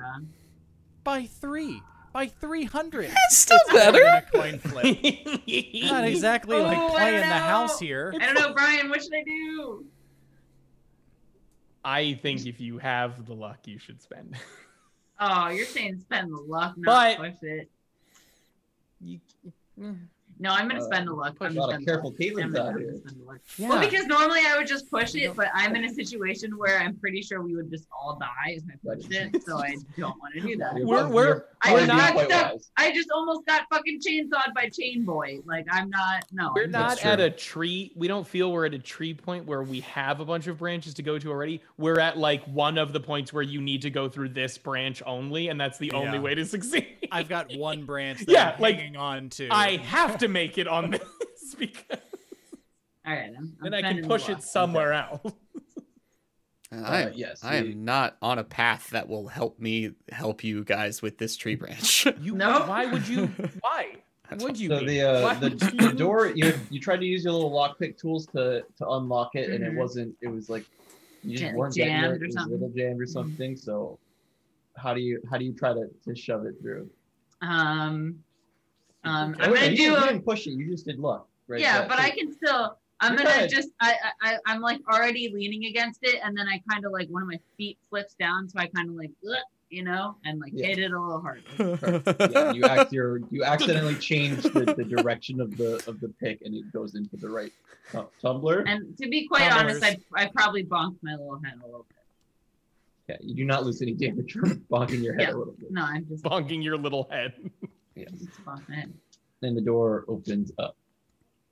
By 3. By 300. It's still Better better. than a coin flip. Not exactly like Oh, I playing the don't house know. here. I don't know, Brian. What should I do? I think if you have the luck, you should spend. Oh, you're saying spend the luck, not But- push it. You, No, I'm gonna spend the luck. A I'm lot gonna of careful spend the luck. Caitlin's I'm out gonna here. spend the luck. yeah. Well, because normally I would just push it, but I'm in a situation where I'm pretty sure we would just all die if I pushed it, so I don't want to do that. We're I probably got being quite stuck. wise. I just almost got fucking chainsawed by Chain Boy. Like I'm not. No, We're I'm not That's at true. a tree. We don't feel we're at a tree point where we have a bunch of branches to go to already. We're at like one of the points where you need to go through this branch only, and that's the only Yeah. way to succeed. I've got one branch that Yeah, I'm like, hanging on to. I have to make it on this because All right, I'm then I can spending the push luck. it somewhere else. Yes. I am not on a path that will help you guys with this tree branch. No. Why would you? Why? Would you? So be? the Why the, would the you- door you tried to use your little lockpick tools to unlock it, and it Mhm. wasn't. It was like you just Jam- weren't getting jammed it. or It was a something. little jammed or something. So how do you try to shove it through? I'm Oh, wait, gonna you do. didn't push it. You just did luck. Right? Yeah, That- but I can still. I'm You're gonna good. just. I'm like already leaning against it, and then I kind of like one of my feet flips down, so I kind of like, ugh, and like Yeah. hit it a little harder. Yeah, you accidentally changed the direction of the pick, and it goes into the right tumbler. And to be quite Tumblers. honest, I probably bonked my little head a little bit. Okay, you do not lose any damage from bonking your head Yeah. a little bit. No, I'm just bonking your little head? Yes. bonking my head. And the door opens up.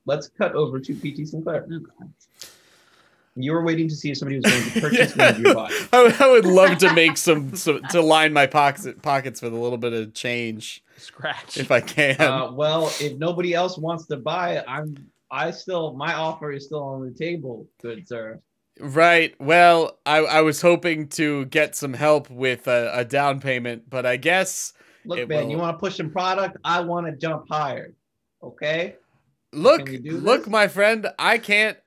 Let's cut over to PT Sinclair. Oh, God. You were waiting to see if somebody was going to purchase one of your bodies. I would love to make some to line my pockets with a little bit of change Scratch. if I can. Well, if nobody else wants to buy it, my offer is still on the table, good sir. Right. Well, I was hoping to get some help with a down payment, but I guess Look, It man, will- you want to push some product? I want to jump higher. Okay? look, Can we do look, this? my friend, I can't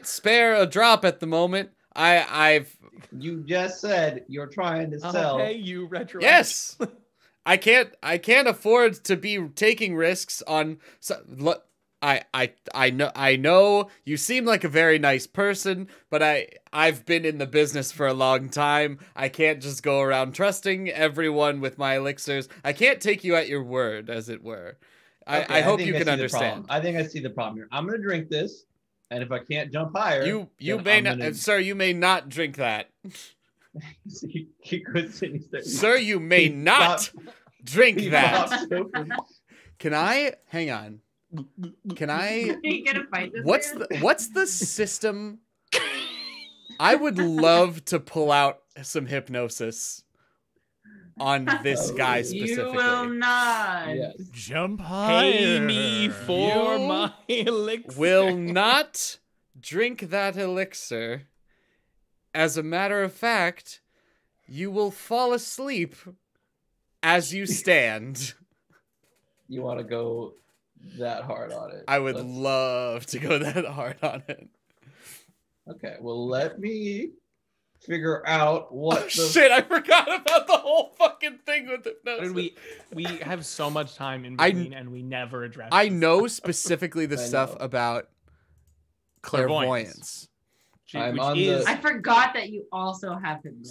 spare a drop at the moment. I've You just said you're trying to I'll sell. pay you retro. yes. I can't afford to be taking risks on look, I know you seem like a very nice person, but I've been in the business for a long time. I can't just go around trusting everyone with my elixirs. I can't take you at your word, as it were. Okay, I hope think you I can see the understand. problem. I think I see the problem here. I'm gonna drink this, and if I can't jump higher, You then may I'm not, gonna- sir. You may not drink that, he could say sir. You may He not stopped- drink he that. stopped open. Can I hang on? Can I? Are you gonna fight this man? What's the system? I would love to pull out some hypnosis on this guy You specifically. You will not. Yes. Jump higher. Pay me for You my elixir. Will not drink that elixir. As a matter of fact, you will fall asleep as you stand. You want to go that hard on it? I would Let's- love to go that hard on it. Okay, well, let me figure out what Oh, the shit, I forgot about the whole fucking thing with hypnosis. Dude, we have so much time in I- between, and we never address. I this. know specifically the I stuff know. about Clairvoyance. clairvoyance. I'm Which on is the- I forgot that you also have him.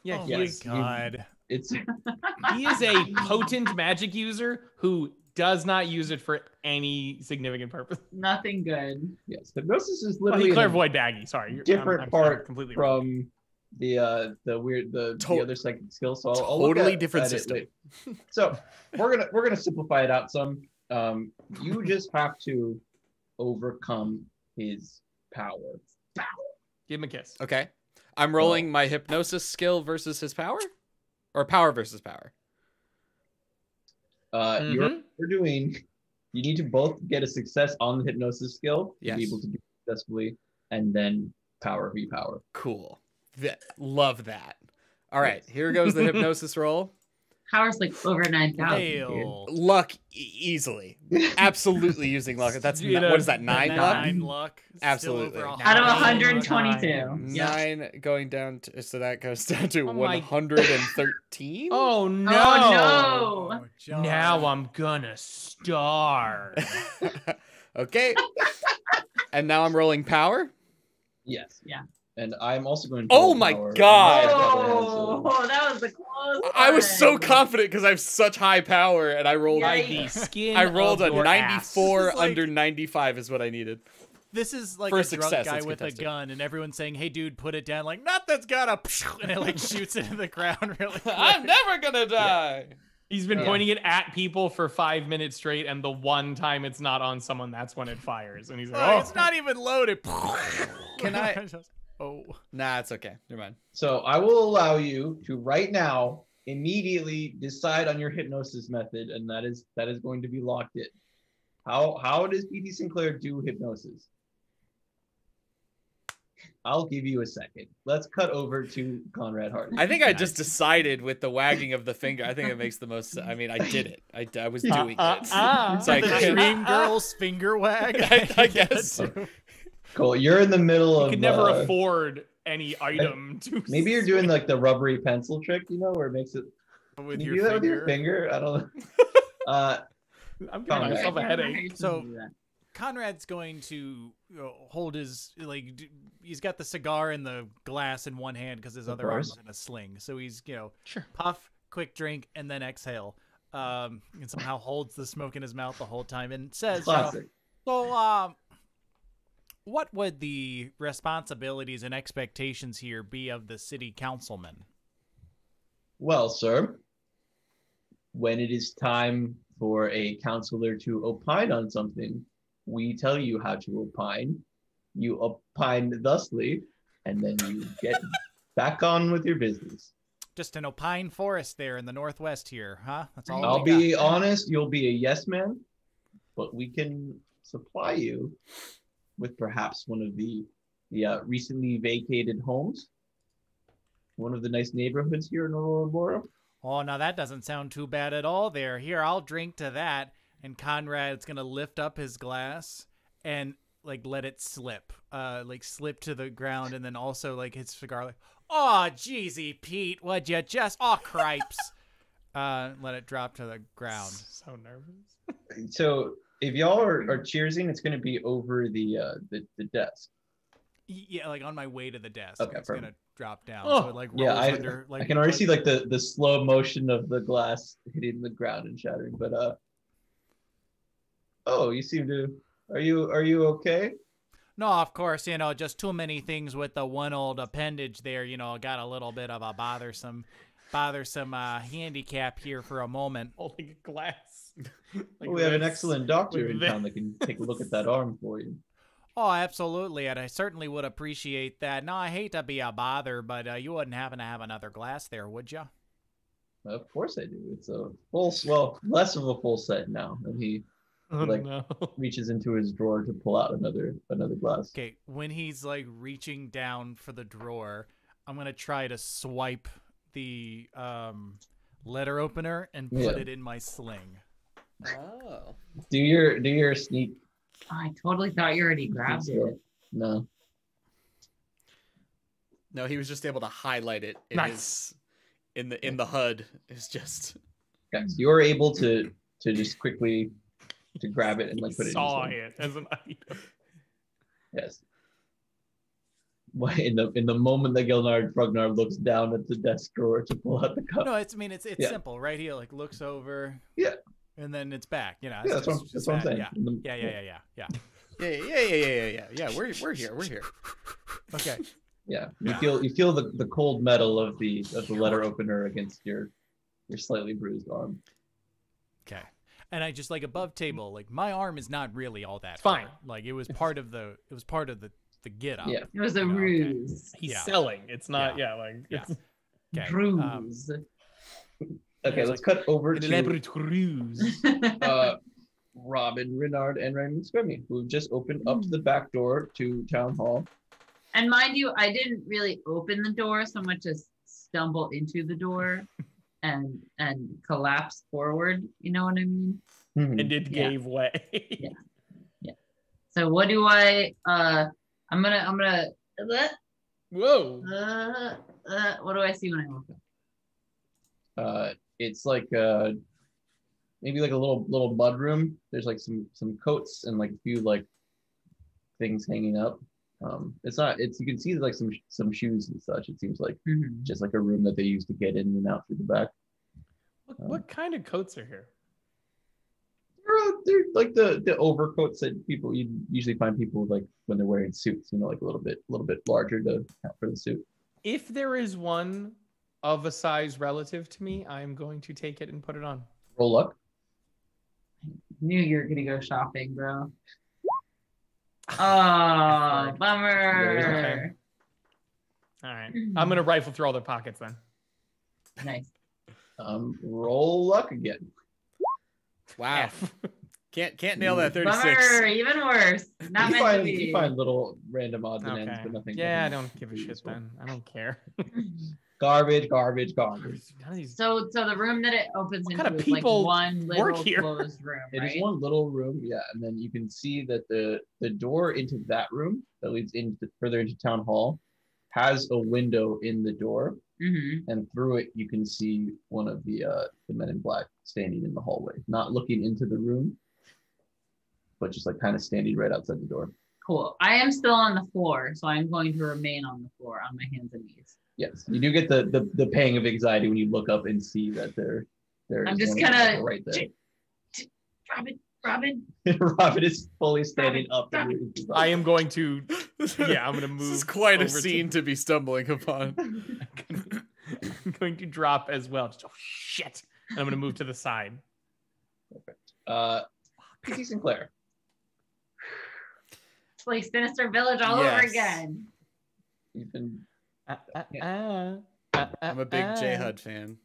yeah, Oh he Yes. my god. it's he is a potent magic user who does not use it for any significant purpose. Nothing good. Yes, hypnosis is Well, literally he in a clairvoyant baggy. Sorry, different I'm part completely wrong. from the other psychic skill. So I'll look Totally at different it system. later. So we're gonna simplify it out some. You just have to overcome his power. Give him a kiss. Okay. I'm rolling my hypnosis skill versus his power? Or power versus power? You're doing. You need to both get a success on the hypnosis skill to be Yes. able to do it successfully, and then power v power. Cool. Love that. All right, here goes the hypnosis roll. Power's like over 9,000. Fail. Luck easily. Absolutely using luck. That's You know, what is that? 9 luck? 9 luck. Still Absolutely. over Out of 120. 122. Yeah. 9 going down to, so that goes down to Oh my- 113. Oh no! Oh no! John. Now I'm gonna starve. Okay. And now I'm rolling power. Yes. Yeah. And I'm also going to. Oh roll my power. God. Oh, that was a close I was so one. confident because I have such high power, and I rolled. Yeah, The skin. I rolled of a your 94 This is like- under 95 is what I needed. This is like For a a drunk success, guy it's with a contested. gun, and everyone's saying, "Hey, dude, put it down." Like, nothing's gonna, and it like shoots into the ground really quick. I'm never gonna die. He's been Yeah. pointing it at people for 5 minutes straight, and the one time it's not on someone, that's when it fires. And he's like, Oh, "Oh, it's not even loaded. Can I- Oh, Nah, it's okay. Never mind. So I will allow you to right now immediately decide on your hypnosis method, and that is going to be locked in. How does PT Sinclair do hypnosis? I'll give you a second. Let's cut over to Conrad Hearty. I think I just decided with the wagging of the finger. I think it makes the most. I mean, I did it. I was doing it. It's like the dream girl's finger wag. I guess so. Cool. You're in the middle you of. could never afford any item to." Maybe you're doing like the rubbery pencil trick, where it makes it. with Can you your do that with your finger. finger? I don't know. I'm giving myself a headache. So- Conrad's going to hold his he's got the cigar and the glass in one hand because his Of other arm's course. in a sling. So he's Sure. puff, quick drink, and then exhale. And somehow holds the smoke in his mouth the whole time and says, Classic. "So, what would the responsibilities and expectations here be of the city councilman?" Well, sir, when it is time for a counselor to opine on something, we tell you how to opine. You opine thusly, and then you get back on with your business. Just an opine forest there in the northwest here, huh? That's all. I'll we got. be honest, you'll be a yes man, but we can supply you with perhaps one of the recently vacated homes. One of the nice neighborhoods here in Auroraboro. Oh, now that doesn't sound too bad at all there. Here, I'll drink to that. And Conrad's going to lift up his glass and, let it slip. Slip to the ground, and then also, his cigar, "Oh, jeezy, Pete, would you just... Oh, cripes." Let it drop to the ground. So nervous. So if y'all are cheersing, it's going to be over the desk. Yeah, on my way to the desk. Okay, it's going to perfect. drop down. Oh. So it, rolls Yeah, under... I can already see the slow motion of the glass hitting the ground and shattering. But oh, you seem to. Are you okay? No, of course, just too many things with the one old appendage there. Got a little bit of a bothersome handicap here for a moment. Holding a glass. Well, we have an this. excellent doctor with in this. town that can take a look at that arm for you. Oh, absolutely, and I certainly would appreciate that. No, I hate to be a bother, but you wouldn't happen to have another glass there, would you? Of course I do. It's a less of a full set now. And he Oh, Like- no. reaches into his drawer to pull out another glass. Okay, when he's reaching down for the drawer, I'm gonna try to swipe the letter opener and put Yeah. it in my sling. Oh. Do your sneak. I totally thought you already grabbed it. No. No, he was just able to highlight it in Nice. in the HUD. It's just Okay, so you're able to just quickly to grab it and put it in. Saw his it as an item. Yes. In the moment that Renard looks down at the desk drawer to pull out the cup. No, it's Yeah. simple, right? He looks over. Yeah. and then it's back. You know, Yeah, it's that's what I'm saying. Yeah. Yeah. We're here. Okay. Yeah, you feel the cold metal of the letter opener against your slightly bruised arm. Okay. And I just like above table, like my arm is not really all that. Fine. hurt. Like it was part of the get up. Yeah. It was a You know, okay. ruse. He's selling. It's not. Yeah, like Yeah. it's Okay. Ruse. Okay, let's cut over to elaborate ruse. Robin, Renard, and Remy McSquemmy, who just opened up the back door to Town Hall. And mind you, I didn't really open the door so much as stumble into the door and collapse forward. You know what I mean? Mhm. And it gave way. Yeah. So what do I? I'm gonna. Whoa. What do I see when I walk up? It's like maybe like a little mud room. There's like some coats and like a few like things hanging up. You can see like some shoes and such. It seems like just like a room that they use to get in and out through the back. What kind of coats are here? They're like the overcoats that you usually find people like when they're wearing suits, you know, like a little bit larger to account for the suit. If there is one of a size relative to me, I'm going to take it and put it on. Roll luck. Knew you were gonna go shopping, bro. Oh, bummer. Okay. All right. I'm gonna rifle through all their pockets then. Nice. Roll luck again. Wow. Can't nail that 36. Bummer, even worse. Not meant to be. You find little random odds and ends, Okay. but nothing. Yeah, I nothing don't give a shit useful. then. I don't care. Garbage. None of these. So the room that it opens What into kind of is like people one work little here? closed room, It right? is one little room, yeah, and then you can see that the door into that room that leads further into Town Hall has a window in the door, Mm-hmm. and through it you can see one of the men in black standing in the hallway, not looking into the room, but just like kind of standing right outside the door. Cool. I am still on the floor, so I'm going to remain on the floor on my hands and knees. Yes, you do get the pang of anxiety when you look up and see that there. I'm just one of them gonna right there. Robin. Robin is fully standing up. I am going to. Yeah, I'm gonna move. This is quite a over scene to be stumbling upon. I'm going to drop as well. Just, oh shit! And I'm gonna move to the side. PC Sinclair. It's like Sinister Village all over Yes. again. You've been I'm a big J HUD fan.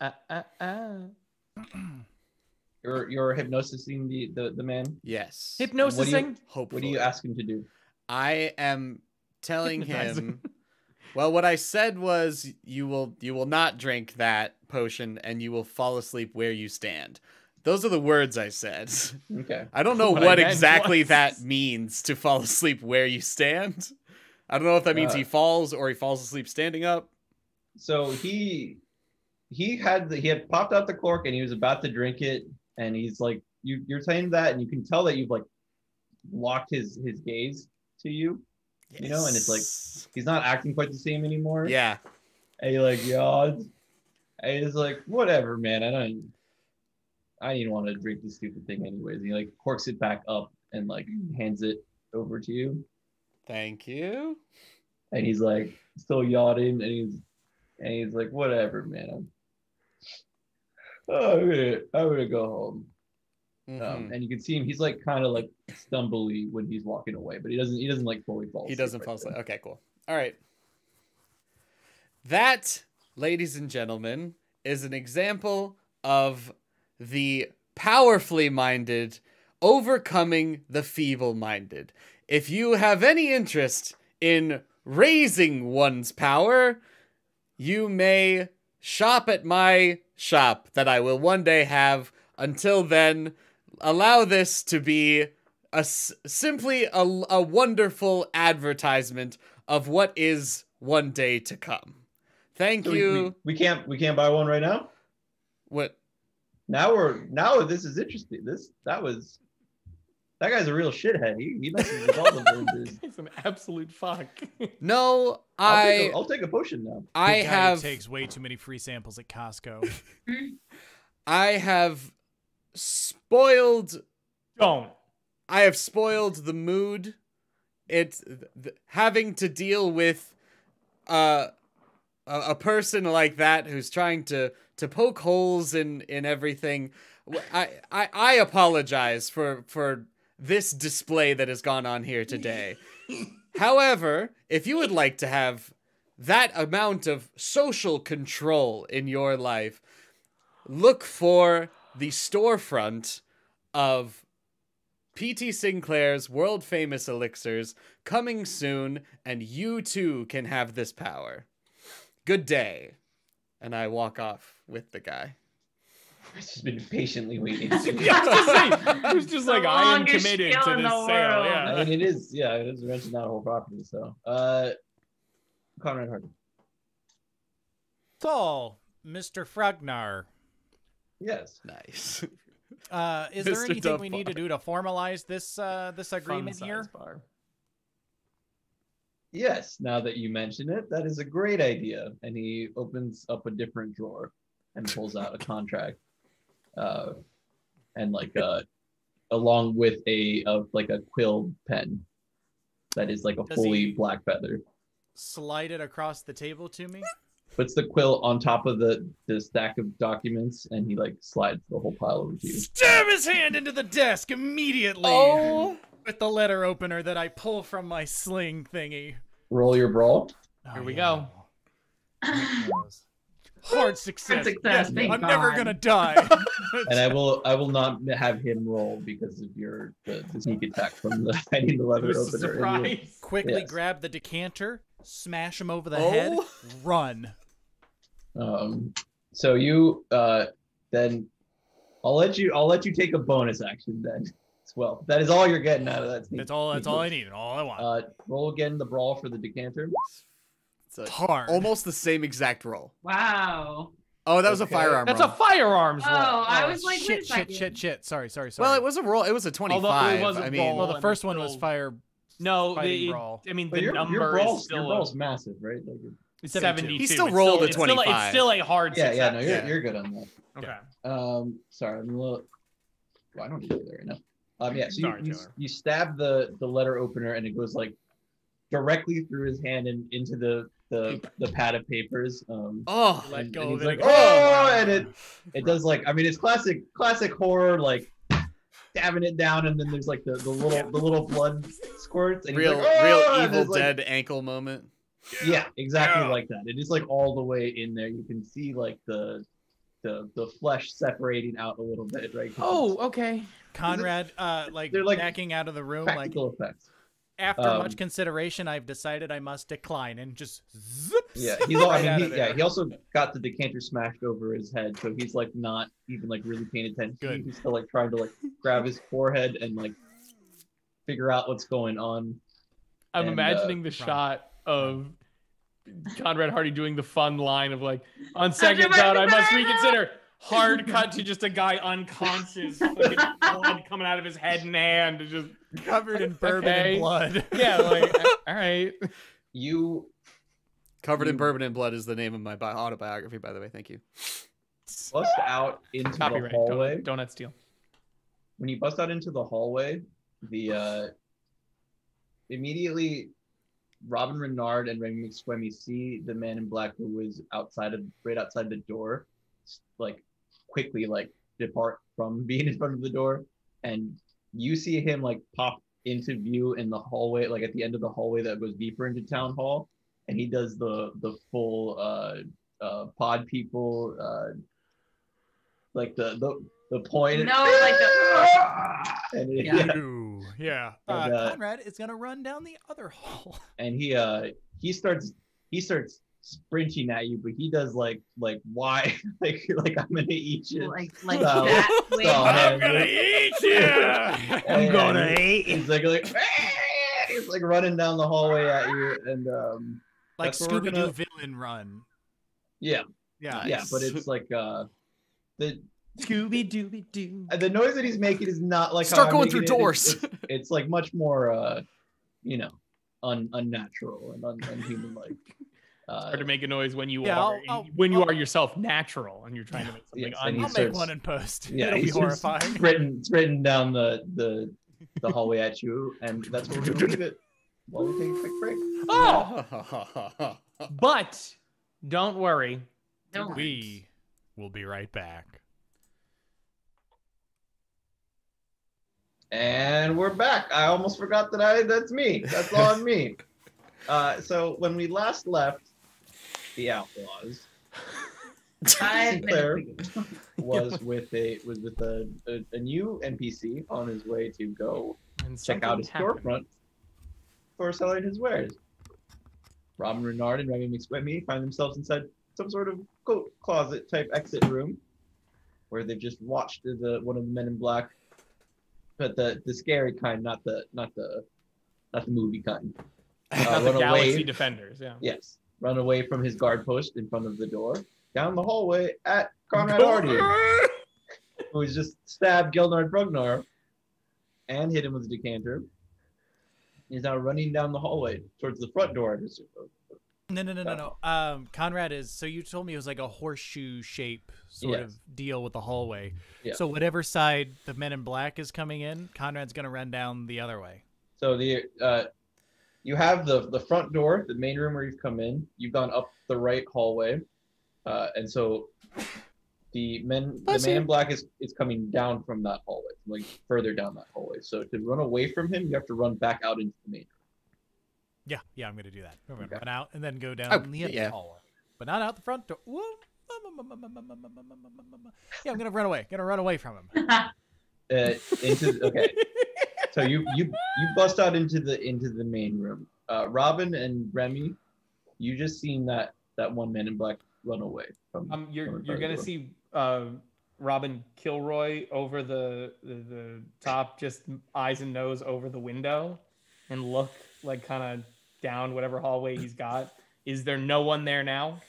you're hypnosising the man. Yes. Hypnosising. Hopefully. What do you ask him to do? I am telling Hypnotize him. Well, what I said was you will not drink that potion and you will fall asleep where you stand. Those are the words I said. Okay. I don't know What I what meant exactly was- that means to fall asleep where you stand. I don't know if that means he falls or he falls asleep standing up. So he had popped out the cork and he was about to drink it, and he's like, you're saying that, and you can tell that you've like locked his gaze to you, you know, and it's like he's not acting quite the same anymore. Yeah. And you're like, yaws. And he's like, whatever, man. I didn't want to drink this stupid thing anyways. And he like corks it back up and like hands it over to you. Thank you. And he's like still yawning, and he's like, whatever, man. I'm gonna go home. Mhm. And you can see him. He's like kind of like stumbly when he's walking away, but he doesn't like fully fall. He asleep doesn't right fall asleep. there. Okay, cool. All right. That, ladies and gentlemen, is an example of the powerfully minded overcoming the feeble-minded. If you have any interest in raising one's power, you may shop at my shop that I will one day have. Until then, allow this to be simply a wonderful advertisement of what is one day to come. Thank So you. we can't buy one right now. What? Now this is interesting. That guy's a real shithead. He messes with all the burgers. He's an absolute fuck. No, I'll take a potion now. I The guy who have takes way too many free samples at Costco. I have spoiled. Don't. I have spoiled the mood. It's having to deal with a person like that who's trying to poke holes in everything. I apologize for this display that has gone on here today. However, if you would like to have that amount of social control in your life, look for the storefront of P.T. Sinclair's world-famous elixirs coming soon, and you too can have this power. Good day. And I walk off with the guy. I've just been patiently waiting. It was just like, I am longest committed skill to in this the sale. world. Yeah. I mean, it is mentioned that whole property. So, Conrad Hardy. So, Mr. Fragnar, Yes. Nice. is there Mr. anything we Dovebar. need to do to formalize this this agreement Fun here? size bar. Yes. Now that you mention it, that is a great idea. And he opens up a different drawer and pulls out a contract, and like along with a quill pen that is like a Does fully he- black feather. Slide it across the table to me. Puts the quill on top of the stack of documents, and he like slides the whole pile over to you. Stab his hand into the desk immediately Oh. with the letter opener that I pull from my sling thingy. Roll your brawl. Here we go. Hard success. success, Yes, thank I'm never God. gonna die. And I will not have him roll because of the sneak attack from the finding the It leather was a opener. surprise. Quickly Yes. grab the decanter, smash him over the Oh. head, run. So you then I'll let you take a bonus action then as well. That is all you're getting out of that sneak. That's all I need and all I want. Roll again the brawl for the decanter. It's a- Hard. almost the same exact roll. Wow. Oh, that was a Okay. firearm That's roll. a firearms roll. Oh, I was like, wait a shit, second. shit. Sorry. Well, it was a roll. It was a 25. Although it was a I mean, roll. Well, the and first it's one was still- fire. No, Fighting the, brawl. I mean, But the your number brawl's, is still your brawl's massive, right? Like, 72. He still It's rolled a it's still- 25. It's still a hard yeah, success. no, Yeah. you're good on that. Okay. Sorry, I'm a little. Well, I don't need to do that right now. Yeah, so Sorry, you Taylor. stab the letter opener, and it goes like directly through his hand and into the pad of papers. oh, Let and go he's of it. like, again. oh, and it does like, I mean, it's classic horror, like stabbing it down, and then there's like the little blood squirts. And he's real like, "Oh," and Evil there's, like, Dead ankle moment. Yeah, exactly Yeah. like that. It is like all the way in there. You can see like the flesh separating out a little bit, right? 'Cause Oh, okay. Conrad, like They're like backing out of the room, it's like practical effects. after um, much consideration, I've decided I must decline and just zips. Yeah, he's all, right I out mean, of he, there. yeah. He also got the decanter smashed over his head, so he's like not even like really paying attention. Good. He's still like trying to like grab his forehead and like figure out what's going on. I'm And, imagining the shot of Conrad Hardy doing the fun line of like, on second thought, I must reconsider. Hard cut to just a guy unconscious, fucking blood coming out of his head and hand. It's just Covered in bourbon Okay. and blood. yeah, like all right. You Covered in You- Bourbon and Blood is the name of my autobiography, by the way. Thank you. bust out into the Copyright. hallway. Donut steal. When you bust out into the hallway, the immediately Robin Renard and Remy McSquemmy see the man in black who was right outside the door, like quickly like depart from being in front of the door, and you see him like pop into view in the hallway, like at the end of the hallway that goes deeper into town hall, and he does the full pod people like the point. No, like the. And it- Yeah. Ooh, yeah. And, Conrad is gonna run down the other hall. and he starts sprinting at you, but he does like why like I'm gonna eat you. Like So- that. Wait, so, I'm man, gonna eat you. And he's like he's like running down the hallway at you, and Like That's what we're Scooby Doo gonna- villain run. yeah, Yeah. yeah, but it's like the Scooby Dooby Doo. the noise that he's making is not like how Start I'm going making through it. doors. It's like much more unnatural and unhuman like. Hard to make a noise when you Yeah, are when you are yourself natural and you're trying to make something Yes, and he I'll unnatural. make one in post. Yeah, It'll be he's just horrifying. sprinting down the hallway at you, and that's where we're gonna leave it while we take a quick break. Oh, but don't worry. Don't worry. We will be right back. And we're back. I almost forgot that's me. That's on me. So when we last left the Outlaws, 5 Sinclair minutes ago. was with a new NPC on his way to go And check out his something's happening. storefront for selling his wares. Robin, Renard, and Remy McSquemmy find themselves inside some sort of coat closet type exit room where they've just watched one of the men in black, but the scary kind, not the movie kind. Not the Run Galaxy away. Defenders, yeah. Yes, run away from his guard post in front of the door, down the hallway at Conrad Hearty, who's just stabbed Gilnard Brugnar and hit him with a decanter. He's now running down the hallway towards the front door. No. Conrad is. So you told me it was like a horseshoe shape sort Yes. of deal with the hallway. Yeah. So whatever side the Men in Black is coming in, Conrad's gonna run down the other way. So you have the front door, the main room where you've come in. You've gone up the right hallway, and so the man in black is coming down from that hallway, like further down that hallway. So to run away from him, you have to run back out into the main room. Yeah, I'm gonna do that. I'm gonna Okay. run out and then go down the other yeah. hallway, but not out the front door. Whoa. Yeah, I'm gonna run away. Gonna run away from him. Okay. So you bust out into the main room. Robin and Remy, you just seen that one man in black run away from. You're from the gonna door. see Robin Kilroy over the top, just eyes and nose over the window, and look like kind of down whatever hallway he's got. Is there no one there now?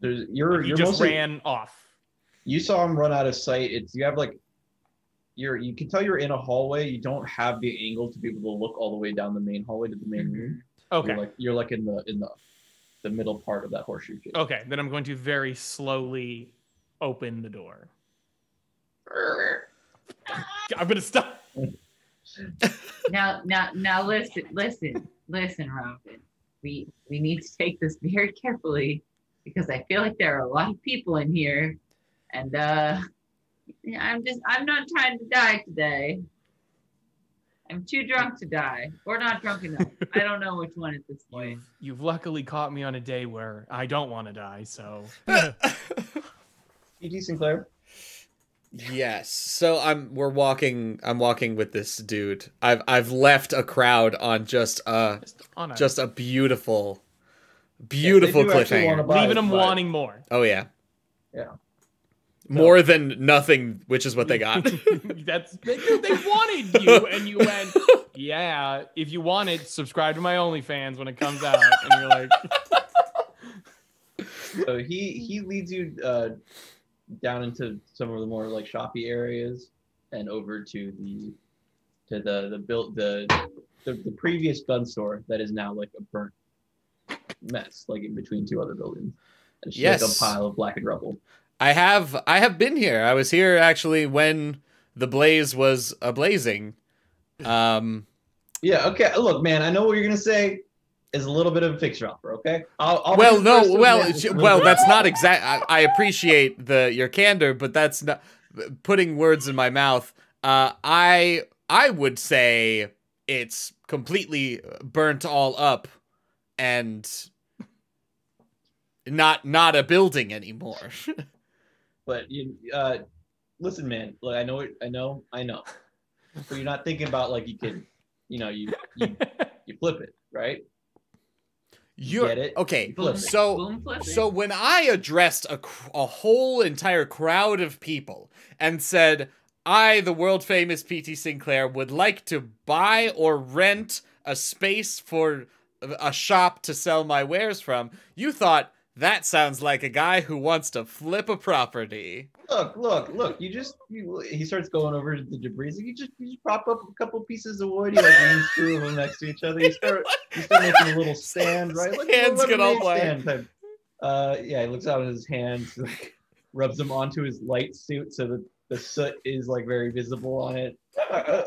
He You're just mostly, ran off. You saw him run out of sight. You have like you can tell you're in a hallway. You don't have the angle to be able to look all the way down the main hallway to the main room. Okay. You're like in the middle part of that horseshoe shape. Okay. Then I'm going to very slowly open the door. I'm gonna stop. Now, listen, Robin. We need to take this very carefully because I feel like there are a lot of people in here, and I'm not trying to die today. I'm too drunk to die, or not drunk enough. I don't know which one at this point. You've luckily caught me on a day where I don't want to die, so E.G. Sinclair. Yes. So I'm walking with this dude. I've left a crowd on just a beautiful cliffhanger. Leaving them wanting more. Oh yeah. Yeah. More than nothing, which is what they got. They wanted you, and you went, yeah. If you want it, subscribe to my OnlyFans when it comes out. And you're like, So he leads you down into some of the more like shoppy areas and over to the previous gun store that is now like a burnt mess, like in between two other buildings. And it's like a pile of blackened rubble. I have been here. I was here actually when the blaze was ablazing. Yeah, okay. Look, man, I know what you're gonna say is a little bit of a fixture offer, okay? That's not exact. I appreciate your candor, but that's not putting words in my mouth. I would say it's completely burnt all up and not a building anymore. But you listen, man. Look, I know. So you're not thinking about like you can, you flip it, right? You get it? Okay. Flip it. So when I addressed a whole entire crowd of people and said, I, the world famous P.T. Sinclair, would like to buy or rent a space for a shop to sell my wares from, you thought That sounds like a guy who wants to flip a property. Look. He starts going over the debris. You just prop up a couple pieces of wood. You like lean two of them next to each other. You start making a little stand, right? Like hands get all black. Yeah, he looks out at his hands, like, rubs them onto his light suit so that the soot is like very visible on it.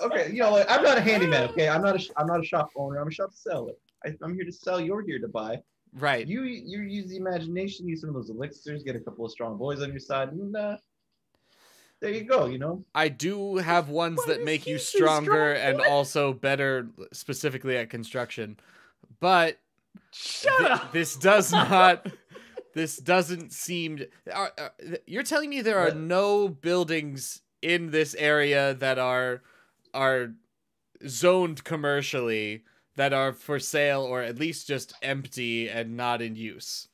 Okay, like, I'm not a handyman. Okay, I'm not a shop owner. I'm a shop seller. I'm here to sell. You're here to buy. Right. You use the imagination. Use some of those elixirs. Get a couple of strong boys on your side, and there you go. I do have ones that make you stronger and also better, specifically at construction. But Shut up. This does not. This doesn't seem. You're telling me there are no buildings in this area that are zoned commercially that are for sale or at least just empty and not in use.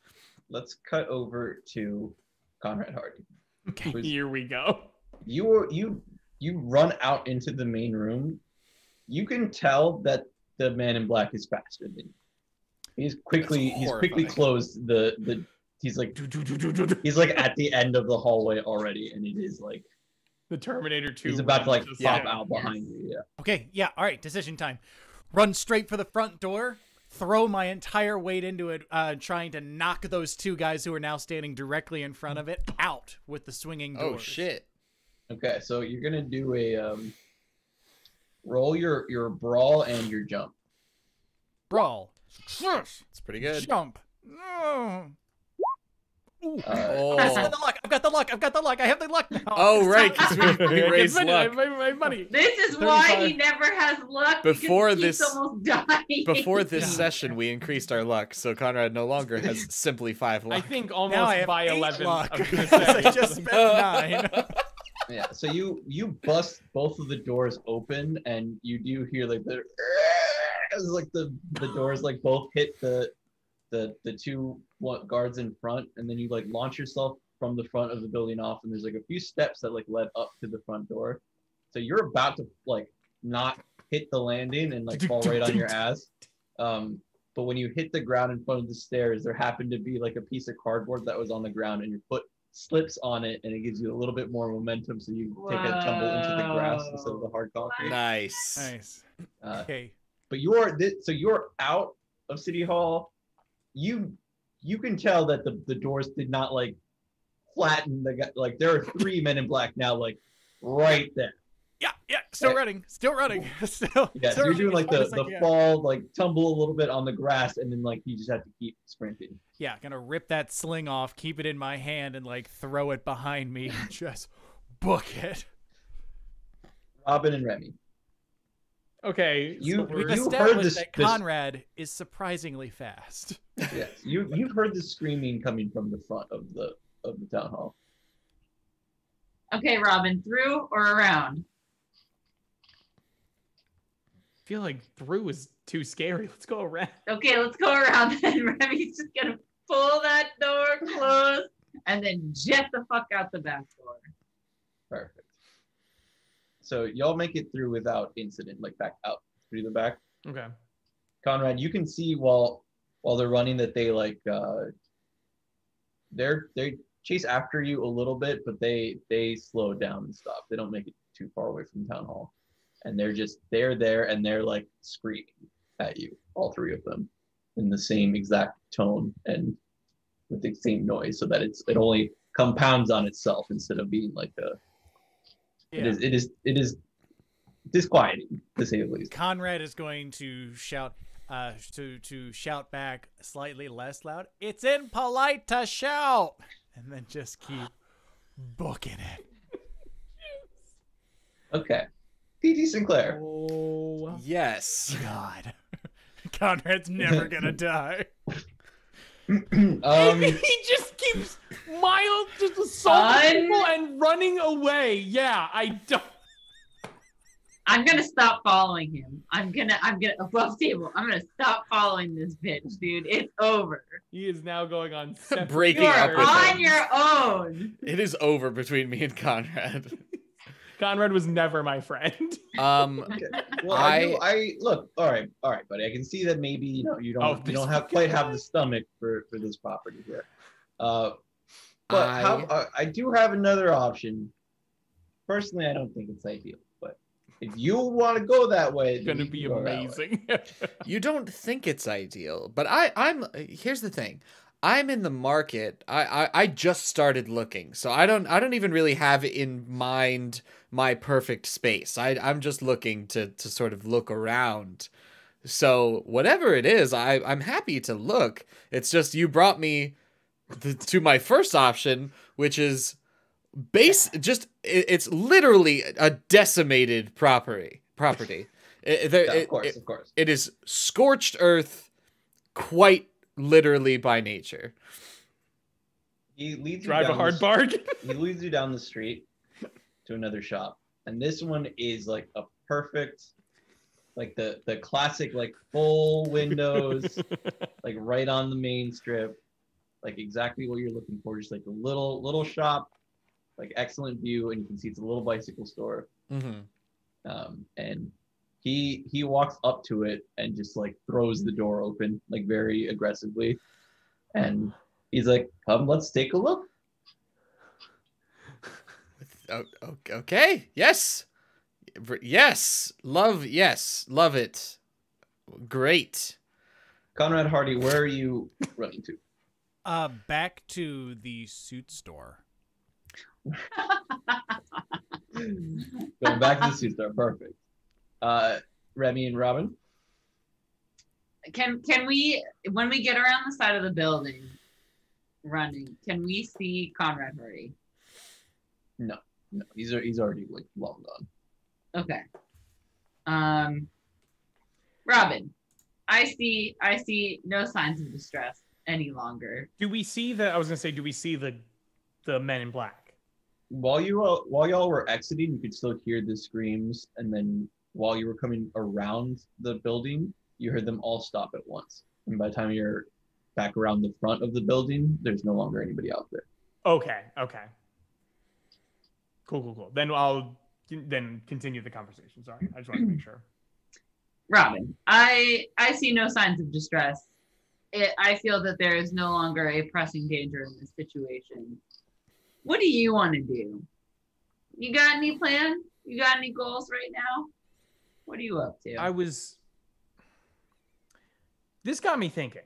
Let's cut over to Conrad Hearty. Okay, here we go. You run out into the main room. You can tell that the man in black is faster than you. He's quickly closed the. He's like at the end of the hallway already, and it is like the Terminator 2. He's about to like pop out behind you. Yeah. Okay. Yeah. All right. Decision time. Run straight for the front door. Throw my entire weight into it, trying to knock those two guys who are now standing directly in front of it out with the swinging doors. Oh shit. Okay, so you're gonna do a roll your brawl and your jump. Brawl. It's pretty good. Jump. No. Oh. I've got the luck. I have the luck now. Oh, right, because we raised luck. My money. This is why he never has luck. Before because he's almost dying. Before this session, we increased our luck, so Conrad no longer has simply 5 luck. I think almost now I have by 8 11. luck. I was gonna say. I just spent 9. Yeah, so you bust both of the doors open, and you do hear like the doors like both hit the two guards in front, and then you like launch yourself from the front of the building off, and there's like a few steps that like led up to the front door. So you're about to like not hit the landing and like fall right on your ass. But when you hit the ground in front of the stairs, there happened to be like a piece of cardboard that was on the ground, and your foot slips on it, and it gives you a little bit more momentum, so you take a tumble into the grass instead of the hard concrete. Nice. Okay. But you're out of City Hall. You can tell that the doors did not like flatten the guy. Like there are 3 men in black now, like right there. Yeah, still running. Still Yeah, so you're doing like the fall, like tumble a little bit on the grass, and then like you just have to keep sprinting. Yeah, gonna rip that sling off, keep it in my hand, and like throw it behind me and just book it. Robin and Remy. Okay, you heard this. That Conrad is surprisingly fast. Yes, you've heard the screaming coming from the front of the town hall. Okay, Robin, through or around? I feel like through is too scary. Let's go around. Okay, let's go around then. Remy's just gonna pull that door closed and then jet the fuck out the back door. Perfect. So y'all make it through without incident, like back out through the back. Okay. Conrad, you can see while they're running that they like they chase after you a little bit, but they slow down and stop. They don't make it too far away from town hall, and they're there and they're like screaming at you, all 3 of them, in the same exact tone and with the same noise, so that it only compounds on itself instead of being like a. Yeah. It is disquieting, to say the least. Conrad is going to shout to shout back slightly less loud. It's impolite to shout, and then just keep booking it. Okay, P.T. Sinclair. Oh yes. God, Conrad's never gonna die. He just keeps just assaulting people and running away. Yeah, I don't. I'm gonna stop following him. I'm gonna above table. I'm gonna stop following this bitch, dude. It's over. He is now going on breaking you up are with on him. your own. It is over between me and Conrad. Conrad was never my friend. Okay. Well, I look. All right, buddy. I can see that maybe you don't have quite have the stomach for this property here. But I do have another option. Personally, I don't think it's ideal, but if you want to go that way, It's gonna be amazing. You don't think it's ideal, but here's the thing. I'm in the market. I just started looking, so I don't even really have in mind my perfect space. I'm just looking to sort of look around. So whatever it is, I'm happy to look. It's just you brought me to my first option, which is it's literally a decimated property. Of course. It is scorched earth, quite literally by nature. He leads you Drive a hard bargain. He leads you down the street to another shop, and this one is like a perfect, like the classic, like full windows, like right on the main strip, like exactly what you're looking for. Just like a little shop, like excellent view, and you can see it's a little bicycle store. And he walks up to it and just like throws the door open like very aggressively, and he's like, "Come, let's take a look." Okay. Yes. Love it. Great. Conrad, Hearty, where are you running to? Back to the suit store. Going back to the suit store. Perfect. Remy and Robin? Can we, when we get around the side of the building running, can we see Conrad Hearty? No, he's already like long gone. Okay. Robin, I see no signs of distress any longer. Do we see the men in black? While y'all were exiting, you could still hear the screams, and then while you were coming around the building, you heard them all stop at once. And by the time you're back around the front of the building, there's no longer anybody out there. Okay. Cool. Then I'll continue the conversation. Sorry, I just want to make sure. Robin, I see no signs of distress. I feel that there is no longer a pressing danger in this situation. What do you want to do? You got any plan? You got any goals right now? What are you up to? This got me thinking.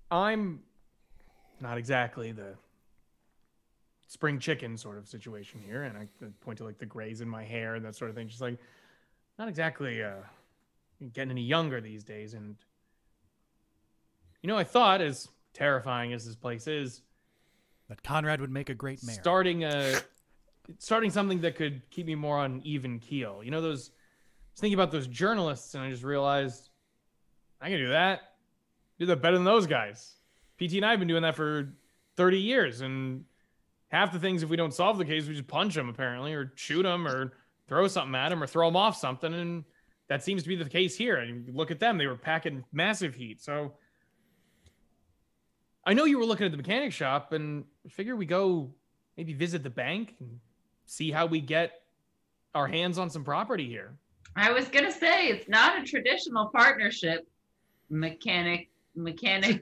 I'm not exactly the spring chicken sort of situation here, and I point to like the grays in my hair and that sort of thing. Just like, not exactly getting any younger these days. And I thought, as terrifying as this place is, that Conrad would make a great mayor. Starting something that could keep me more on even keel. I was thinking about those journalists, and I just realized I can do that. Do that better than those guys. PT and I have been doing that for 30 years, and half the things, if we don't solve the case, we just punch them apparently, or shoot them, or throw something at them, or throw them off something, and that seems to be the case here. And look at them; they were packing massive heat. So I know you were looking at the mechanic shop, and I figure we go maybe visit the bank and see how we get our hands on some property here. I was gonna say it's not a traditional partnership, mechanic and mechanic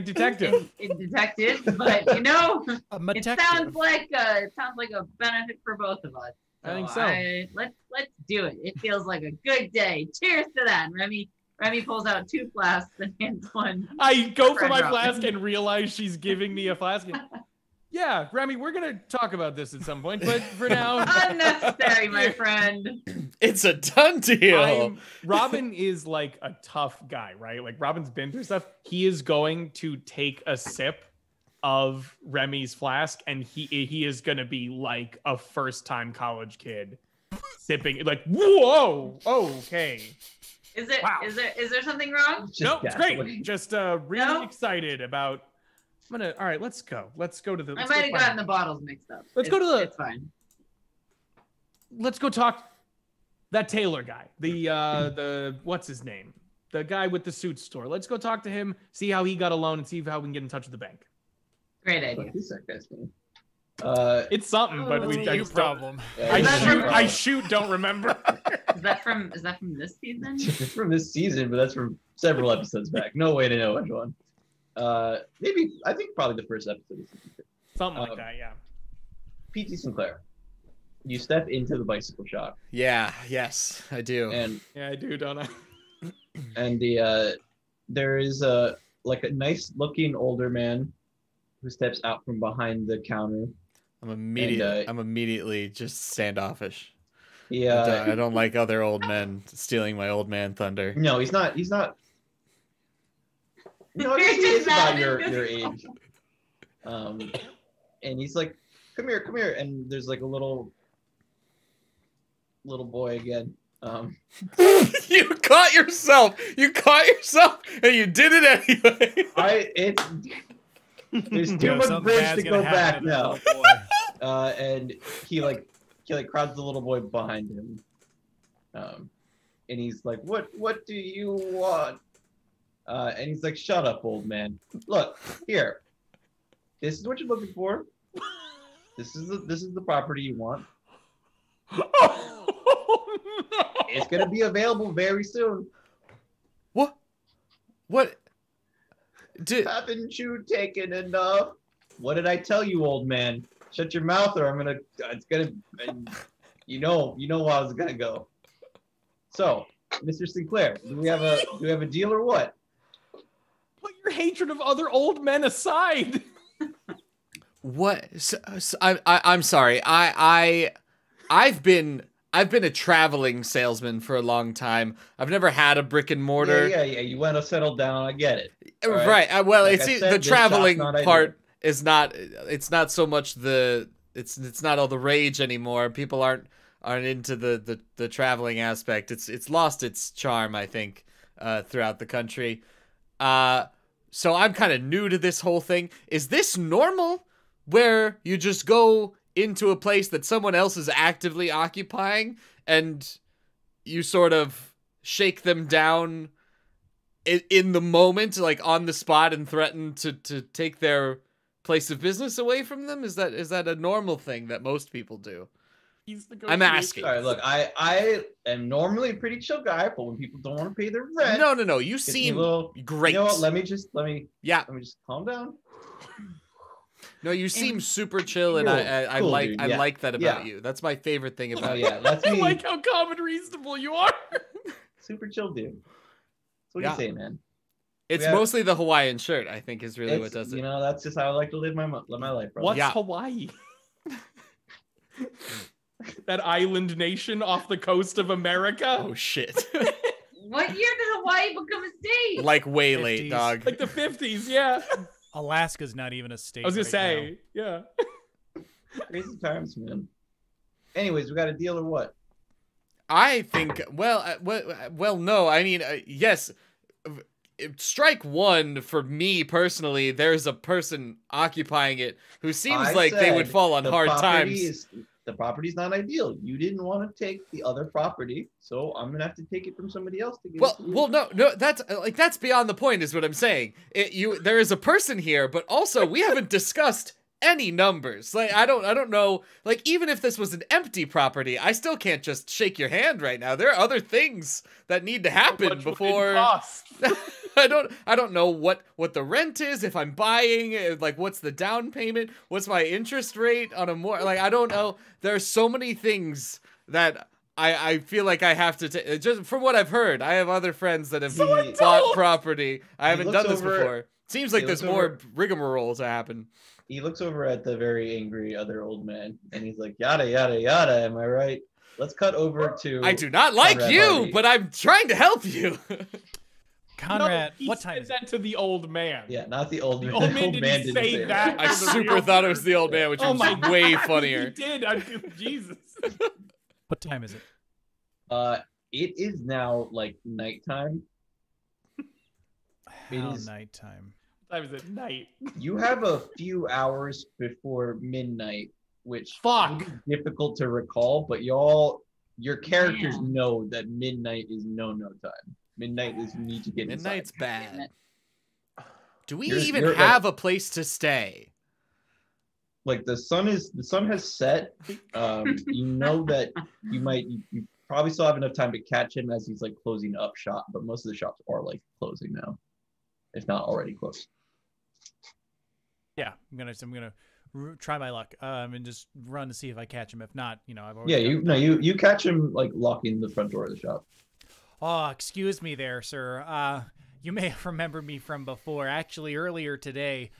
detective. detective, but it sounds like a benefit for both of us. So I think so. Let's do it. It feels like a good day. Cheers to that. Remy pulls out 2 flasks and hands one. I go for my flask and realize she's giving me a flask. Yeah, Remy, we're going to talk about this at some point, but for now... Unnecessary, my friend. It's a done deal. Robin is like a tough guy, right? Like, Robin's been through stuff. He is going to take a sip of Remy's flask, and he is going to be like a first-time college kid sipping. Like, whoa! Okay. Is there something wrong? No, it's great. Just really excited about... all right, let's go to the... I might have gotten the bottles mixed up. It's fine. Let's go talk that Taylor guy. The what's his name? The guy with the suit store. Let's go talk to him, see how he got a loan, and see how we can get in touch with the bank. Great idea. Who's that guy's name? It's something, but That's we a I you just don't- problem. Yeah, I Is that shoot. from- I shoot. Don't remember. Is that from this season? It's from this season, but that's from several episodes back. No way to know which one. Maybe I think probably the first episode of season 2. Something like that. Yeah. P.T. Sinclair. You step into the bicycle shop, Yeah, yes, I do. and Yeah, I do, don't I? there is a nice looking older man who steps out from behind the counter. I'm immediately just standoffish. Yeah. I don't like other old men stealing my old man thunder. No, he's not. No, I You're guess he just is about laughing your 'cause- age. And he's like, come here. And there's like a little boy again. You caught yourself, and you did it anyway. There's too much Something bridge bad's to gonna go back happen to now. that little boy. And he crowds the little boy behind him. And he's like, what do you want? And he's like, shut up, old man. Look, here. This is what you're looking for. This is the property you want. It's gonna be available very soon. What? Haven't you taken enough? What did I tell you, old man? Shut your mouth, or it's gonna. You know how it's gonna go. So, Mr. Sinclair, do we have a deal or what? Put your hatred of other old men aside. What? I'm sorry. I've been a traveling salesman for a long time. I've never had a brick and mortar. Yeah. You want to settle down. I get it. All Right. Well, Like it's I said, the this traveling shop's not part is not. It's not so much it's not all the rage anymore. People aren't into the traveling aspect. It's lost its charm, I think, throughout the country. So I'm kind of new to this whole thing. Is this normal, where you just go into a place that someone else is actively occupying and you sort of shake them down in the moment, like on the spot, and threaten to take their place of business away from them? Is that a normal thing that most people do? I'm asking. right, look, I am normally a pretty chill guy, but when people don't want to pay their rent, No. You gets me seem a little, great. You know what? Let me just calm down. No, you seem super chill, and Cool. I Cool, like dude. I Yeah. like that about Yeah. you. That's my favorite thing Oh about you. yeah, that's I me. like how calm and reasonable you are. Super chill dude. So what Yeah. do you say, man? It's Yeah. mostly the Hawaiian shirt, I think, is really what It's, does it. You know, that's just how I like to live my life, bro. What's Yeah. Hawaii? That island nation off the coast of America? Oh shit! What year did Hawaii become a state? Like way 50s. late, dog. Like the 50s, yeah. Alaska's not even a state. I was gonna right say, yeah. Crazy times, man. Anyways, we got a deal or what? I think. Well, no. I mean, yes. Strike one for me personally. There's a person occupying it who seems I like they would said fall on the hard property times. The property's not ideal. You didn't want to take the other property, so I'm gonna have to take it from somebody else to give it to you. Well, no, that's beyond the point, is what I'm saying. There is a person here, but also we haven't discussed any numbers. Like, I don't know. Like, even if this was an empty property, I still can't just shake your hand right now. There are other things that need to happen How much would it before. cost? I don't know what the rent is, if I'm buying, like, what's the down payment, what's my interest rate on a like, I don't know. There are so many things that I feel like I have to just from what I've heard. I have other friends that have bought property. I haven't done this before. Seems like there's more rigmarole to happen. He looks over at the very angry other old man, and he's like, yada yada yada. Am I right? Let's cut over to. I do not like Conrad you, Hearty. but I'm trying to help you. Conrad, No, what he time said is that to the old man. Yeah, not the old man. The old man The didn't say that. I super thought it was the old man, which Oh was my way God, funnier. He did. Jesus. What time is it? It is now like nighttime. It How is- nighttime? That was at night. You have a few hours before midnight, which Fuck. may be difficult to recall, but your characters Damn. know that midnight is no time. Midnight is you need to get Midnight's inside. bad. Do we You're even like- have a place to stay? like the sun has set. You know that you probably still have enough time to catch him as he's like closing up shop, but most of the shops are like closing now, if not already closed. Yeah, I'm gonna try my luck. And just run to see if I catch him. If not, I've already. Yeah, you catch him like locking the front door of the shop. Oh, excuse me there, sir. You may have remembered me from before. Actually, earlier today.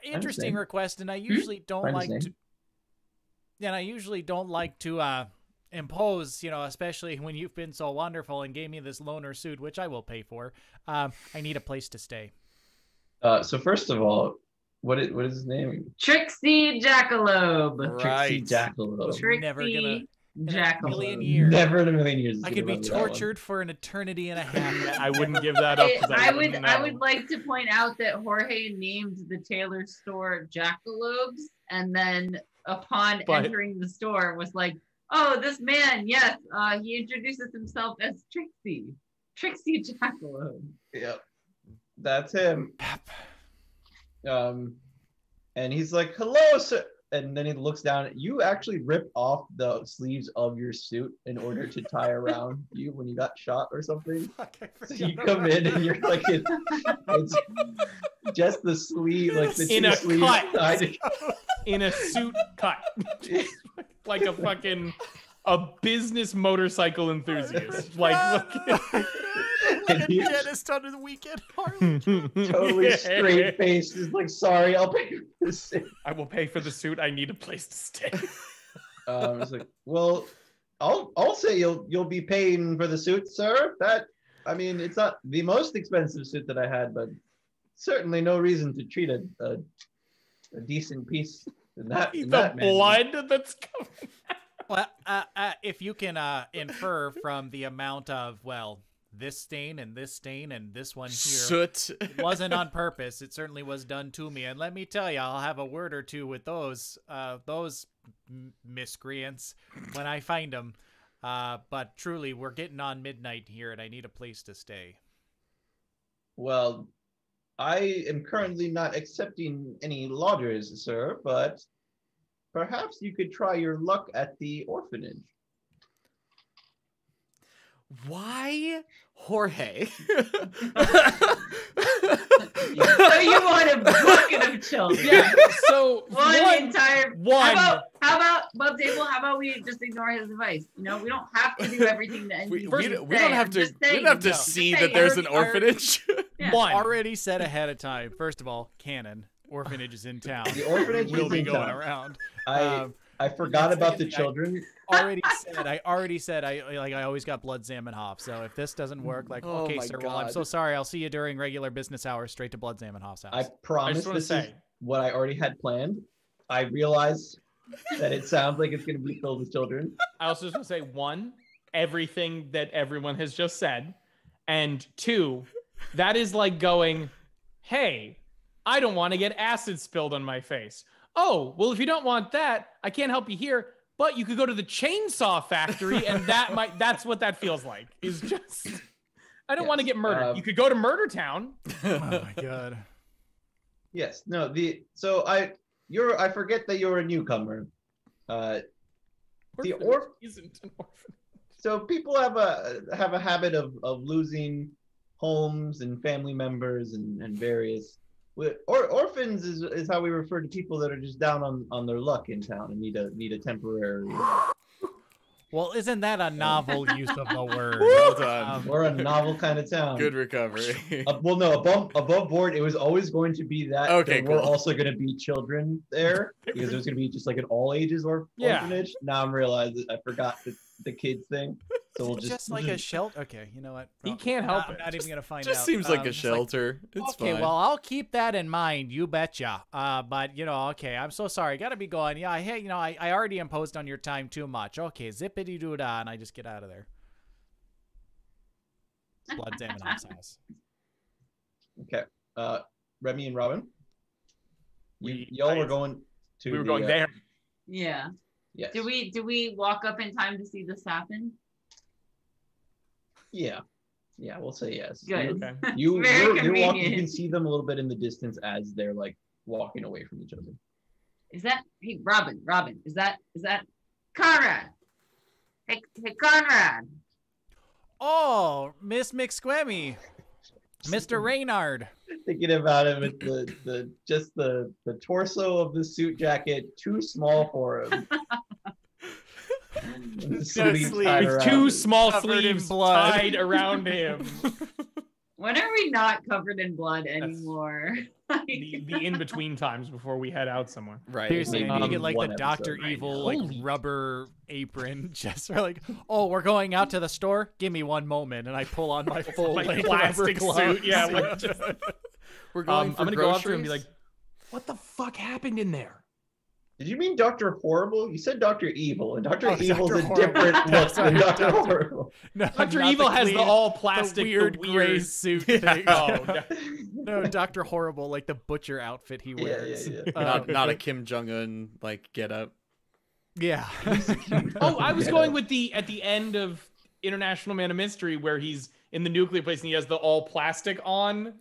Interesting request, and I usually don't like to. And I usually don't like to impose, especially when you've been so wonderful and gave me this loaner suit, which I will pay for. I need a place to stay. So first of all, what is his name? Trixie Jackalope. Trixie Jackalope. Trixie Never gonna. Jackalope. Never in a million years. I could be tortured for an eternity and a half. I wouldn't give that up. I would like to point out that Jorge named the tailor store Jackalopes, and then upon entering the store was like, "Oh, this man, yes, he introduces himself as Trixie Jackalope." Yep, that's him. And he's like, "Hello, sir." And then he looks down. You actually ripped off the sleeves of your suit in order to tie around you when you got shot or something. So you come in and you're like, it's just the sleeve, like the in two a sleeves cut, tied. in a suit cut, like a business motorcycle enthusiast, like. Like a dentist under the weekend. Totally straight face. Is like, sorry, I'll pay for the suit. I will pay for the suit. I need a place to stay. It's like, well, I'll say you'll be paying for the suit, sir. It's not the most expensive suit that I had, but certainly no reason to treat a decent piece in that. Blood that's coming. Well, if you can infer from the amount of this stain and this stain and this one here. Soot. It wasn't on purpose. It certainly was done to me. And let me tell you, I'll have a word or two with those miscreants when I find them. But truly, we're getting on midnight here, and I need a place to stay. Well, I am currently not accepting any lodgers, sir, but perhaps you could try your luck at the orphanage. Why Jorge? So you want a bucket of children? Yeah. So One. How about Bub Table? How about we just ignore his advice? We don't have to do everything that we don't have to see that there's an orphanage. Yeah. One. Already said ahead of time. First of all, canon. Orphanage is in town. The orphanage will is be in going town. around. I forgot about the children. I already said I always got blood Zamenhof. So if this doesn't work, okay, sir, well, I'm so sorry. I'll see you during regular business hours straight to blood Zamenhof's house. I promise this is what I already had planned. I realize that it sounds like it's going to be filled with children. I also just want to say, one, everything that everyone has just said. And two, that is like going, hey, I don't want to get acid spilled on my face. Oh, well, if you don't want that, I can't help you here, but you could go to the chainsaw factory, and that's what that feels like. Is just, I don't want to get murdered. You could go to Murder Town. Oh my god. Yes. No. I forget that you're a newcomer. The orphan isn't an orphan. So people have a habit of losing homes and family members and various. Orphans is how we refer to people that are just down on their luck in town and need a temporary. Well, isn't that a novel use of the word? Well done. We're a novel kind of town. Good recovery. Well, no, above board, it was always going to be that. Okay, there were also going to be children there because there was going to be just like an all ages orphanage. Now I'm realizing I forgot the kids thing. So we'll just like a shelter. Okay, you know what? He can't help it. I'm not even gonna find out. Just seems like a shelter. It's okay, fine. well, I'll keep that in mind. You betcha. But okay, I'm so sorry. Gotta be going. Yeah, hey, I already imposed on your time too much. Okay, zippity doo dah, and I just get out of there. Blood Zamenhof's house. Okay, Remy and Robin, y'all were going to. We were going there. Yeah. Yes. Do we walk up in time to see this happen? Yeah, we'll say yes. Good. Okay. You're Very walking. You convenient. can see them a little bit in the distance as they're like walking away from each other. Is that hey Robin? Is that Conrad? Hey Conrad. Oh, Miss McSquemmy, Mr. Renard. Thinking about him with the torso of the suit jacket too small for him. The sleeves tied With around two him. small Covered in sleeves blood. tied around him. When are we not covered in blood anymore? the in-between times before we head out somewhere. Right. Seriously, Maybe you get like the one Dr. episode. Evil like Holy- rubber apron, just for like, oh, we're going out to the store. Give me one moment, and I pull on my full Like length plastic rubber suit, gloves. yeah. Like just, We're going I'm for gonna go up to him and be groceries? like, "What the fuck happened in there?" Did you mean Dr. Horrible? You said Dr. Evil, and Dr. Oh, Evil's Dr. a Horrible. different look That's than right, Dr. Horrible. No, Dr. not Evil has clean- the all the plastic, weird gray suit thing. Oh, no. No, Dr. Horrible, like the butcher outfit he Yeah, wears. yeah. Not a Kim Jong Un like get up. Yeah. Oh, I was going with at the end of International Man of Mystery where he's in the nuclear place and he has the all plastic on.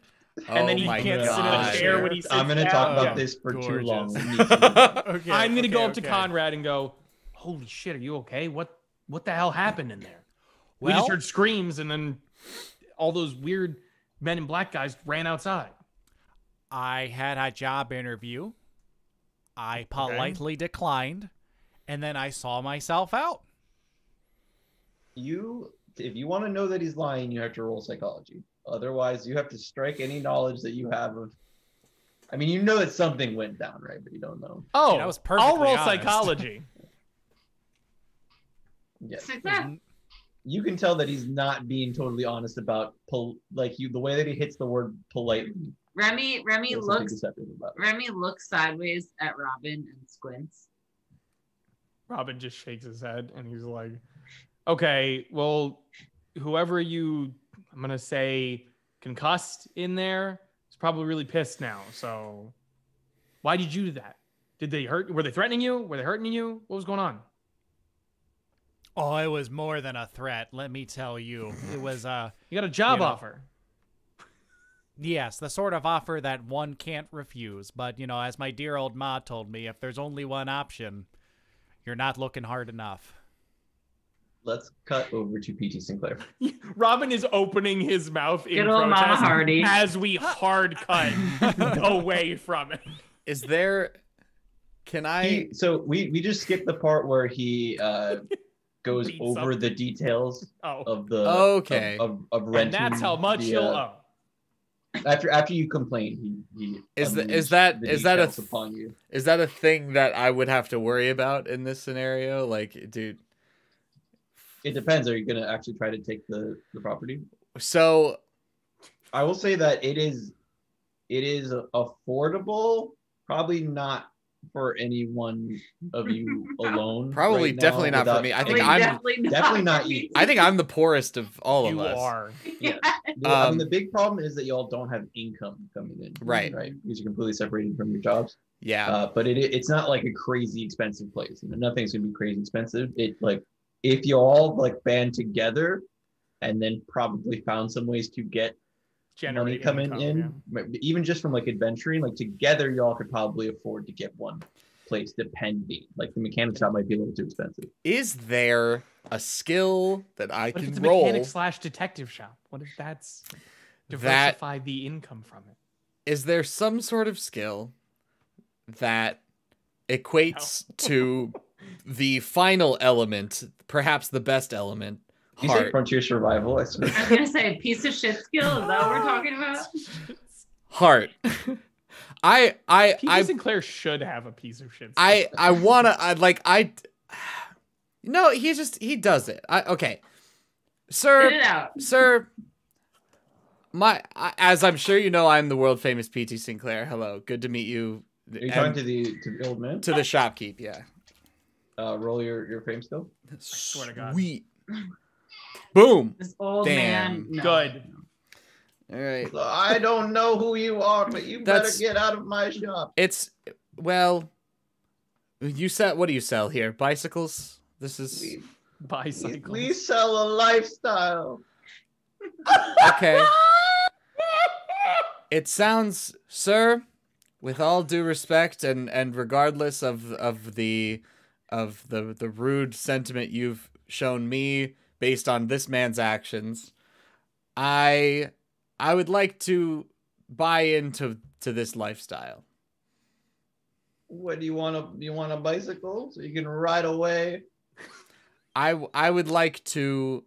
And then he my can't sit in a God. chair when he sits I'm going to down. talk about Yeah. this for too Gorgeous. long. We need to move on. Okay, I'm gonna go up to okay. Conrad and go, "Holy shit, are you okay? What the hell happened in there?" We Well- just heard screams and then all those weird men in black guys ran outside. I had a job interview. I politely declined, and then I saw myself out. If you want to know that he's lying, you have to roll psychology. Otherwise, you have to strike any knowledge that you have of. I mean, you know that something went down, right? But you don't know. Oh, I was I'll perfectly roll honest. psychology. Yeah. Success. You can tell that he's not being totally honest about the way that he hits the word politely. Remy There's something looks deceptive about it. Remy looks sideways at Robin and squints. Robin just shakes his head and he's like, "Okay, well, whoever I'm gonna say concussed in there is probably really pissed now. So why did you do that? Did they hurt? Were they threatening you? Were they hurting you? What was going on?" Oh, it was more than a threat, let me tell you. It was, You got a job You know. offer. yes, the sort of offer that one can't refuse. But, you know, as my dear old ma told me, if there's only one option, you're not looking hard enough. Let's cut over to PT Sinclair. Robin is opening his mouth in Good old Mama protest Hearty. as we hard cut away from it. Is there? Can I? So we just skipped the part where he goes Beats over up. the details Oh, of the Okay. of and renting. that's how much the, you'll owe. After you complain, he Is unleashed that the a details th- upon you. Is that a thing that I would have to worry about in this scenario? Like, dude. It depends. Are you gonna actually try to take the property? So I will say that it is affordable. Probably not for any one of you alone. probably right now definitely not for without- me. I think Probably I'm definitely not you. I think I'm the poorest of all of You us. are. Yeah. I Um, mean, the big problem is that y'all don't have income coming in. Right. Right. Because you're completely separated from your jobs. Yeah. But it's not like a crazy expensive place. You know, nothing's gonna be crazy expensive. It like if you all like band together, and then probably found some ways to get money Generate coming income, in, even just from like adventuring, like together, y'all could probably afford to get one place. Depending, like the mechanic shop might be a little too expensive. Is there a skill that I What if can it's a roll? mechanic / detective shop? What if that's diversify the income from it? Is there some sort of skill that equates to the final element, perhaps the best element, You say heart? frontier survival, I swear. I was gonna say piece of shit skill. Is that what we're talking about? Heart. Peter Sinclair should have a piece of shit. No, he does it. Okay. Spit it out. Sir, as I'm sure you know, I'm the world famous PT Sinclair. Hello, good to meet you. Are you And talking to the old man? to the shopkeep? Yeah. Roll your fame skill. swear to God. Sweet. Boom. This old Damn. man. No. Good. All right. I don't know who you are, but you That's- better get out of my shop. It's what do you sell here? Bicycles? This is Bicycles. We sell a lifestyle. okay. It sounds, sir, with all due respect and regardless of the rude sentiment you've shown me based on this man's actions, I would like to buy into this lifestyle. What do you want? A bicycle so you can ride away? I would like to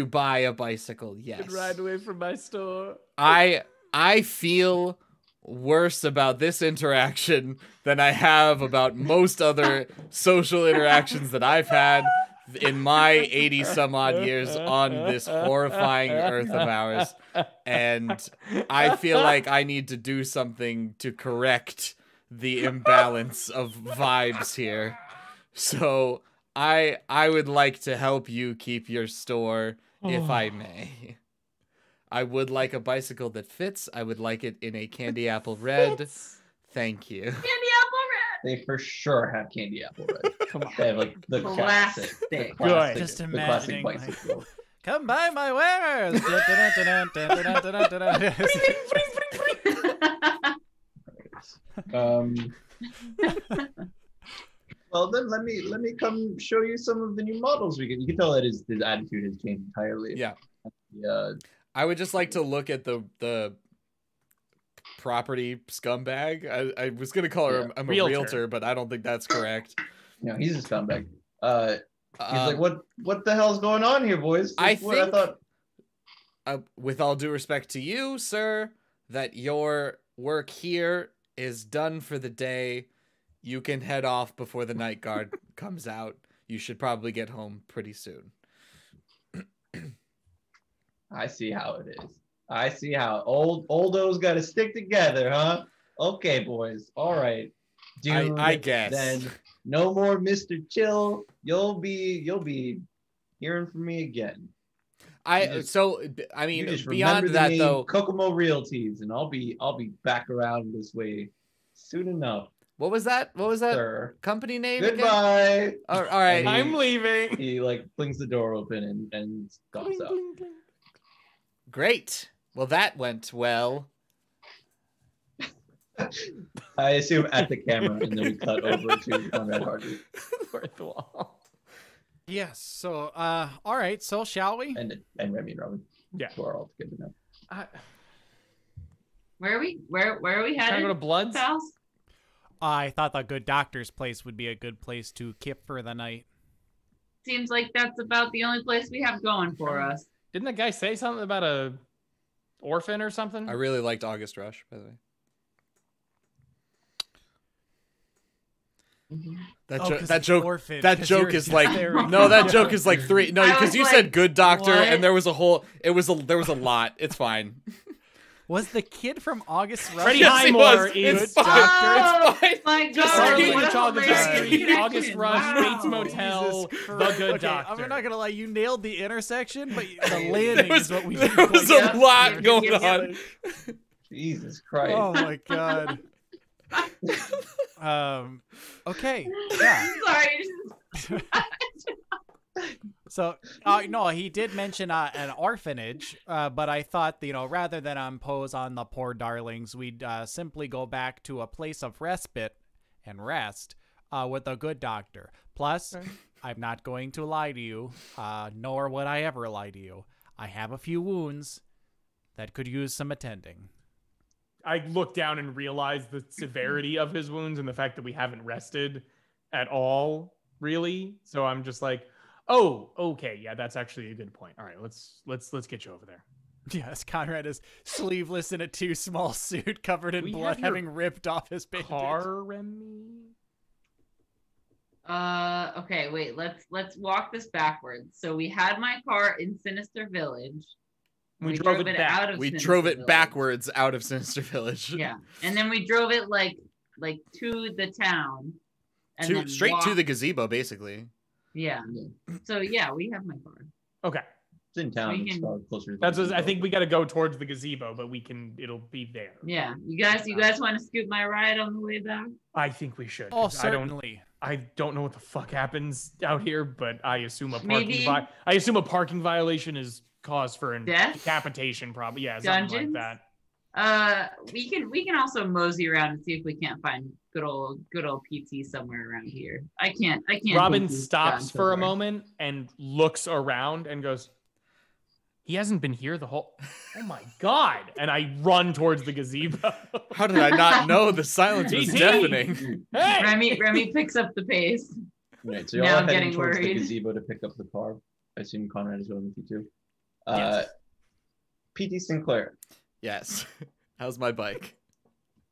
buy a bicycle. Yes. And ride away from my store. I feel worse about this interaction than I have about most other social interactions that I've had in my 80 some odd years on this horrifying earth of ours. And I feel like I need to do something to correct the imbalance of vibes here. So I would like to help you keep your store, if I may. I would like a bicycle that fits. I would like it in a candy apple red. Thank you. Candy apple red. They for sure have candy apple red. Come on. They have like the Classic. Good. Just the imagining, classic like, bicycle. come buy my wares. Well, then let me come show you some of the new models we get. You can tell that his attitude has changed entirely. Yeah. Yeah. I would just like to look at the property scumbag. I was gonna call her I'm a realtor, but I don't think that's correct. No, he's a scumbag. He's like, what the hell's going on here, boys? I What thought. With all due respect to you, sir, that your work here is done for the day. You can head off before the night guard comes out. You should probably get home pretty soon. I see how it is. I see how oldos got to stick together, huh? Okay, boys. All right. Dude, I guess. Then no more Mr. Chill. You'll be hearing from me again. Beyond Remember that the name though, Kokomo Realties, and I'll be back around this way soon enough. what was that Sir. company name again? Goodbye. All right. I'm leaving. He like flings the door open and stomps out. Great. Well, that went well. I assume at the camera, and then we cut over to Conrad Hearty Fourth wall. Yes. So, all right. So, shall we? and Remy and Robin. Yeah. Who are all together now. Where are we? Where are we Trying to headed? go to Bloods? Pals? I thought the good doctor's place would be a good place to kip for the night. Seems like that's about the only place we have going for us. Didn't that guy say something about a orphan or something? I really liked August Rush, by the way. That joke is like that joke is like three. No, because you said good doctor, what? and there was a lot. It's fine. Was the kid from August Rush? Freddie Yes, he Highmore was. is It's fine. Oh, It's fine. my Just God, like what a Chicago hilarious Street, connection. August Rush, Wow. Bates Motel, Jesus The Christ. Good Okay, Doctor. I'm not gonna lie, you nailed the intersection, but the landing is what we There didn't was quite a get. lot going Yep. on. Jesus Christ. Oh my God. Okay. Yeah. Sorry. So, no, he did mention an orphanage, but I thought, rather than impose on the poor darlings, we'd simply go back to a place of respite and rest with a good doctor. Plus, I'm not going to lie to you, nor would I ever lie to you. I have a few wounds that could use some attending. I look down and realize the severity of his wounds and the fact that we haven't rested at all, really. So I'm just like, oh, okay, yeah, that's actually a good point. All right, let's get you over there. Yes, Conrad is sleeveless in a too small suit, covered in We blood, have your having ripped off his bandage. Car, Remy? Okay, wait, let's walk this backwards. So we had my car in Sinister Village. We drove it back. out of We Sinister drove it Village. backwards out of Sinister Village. Yeah, and then we drove it like to the town. And then Straight to walked- the gazebo, basically. Yeah. So yeah, we have my car. Okay. It's in town. We It's can- probably closer to That's the I think we got to go towards the gazebo, but it'll be there. Yeah. You guys want to scoot my ride on the way back? I think we should. Oh, 'cause certainly. I don't know what the fuck happens out here, but I assume a parking Maybe- I assume a parking violation is cause for Death? decapitation, probably. Yeah, something Dungeons? like that. We can also mosey around and see if we can't find good old PT somewhere around here. I can't. Robin think we've stops gone for a somewhere. moment and looks around and goes, he hasn't been here the whole. Oh my god! And I run towards the gazebo. How did I not know the silence was GG. deafening? Hey! Remy picks up the pace. Right, so you're Now all I'm heading getting towards the worried. gazebo to pick up the car. I assume Conrad is going with you too. Yes. PT Sinclair, Yes. How's my bike?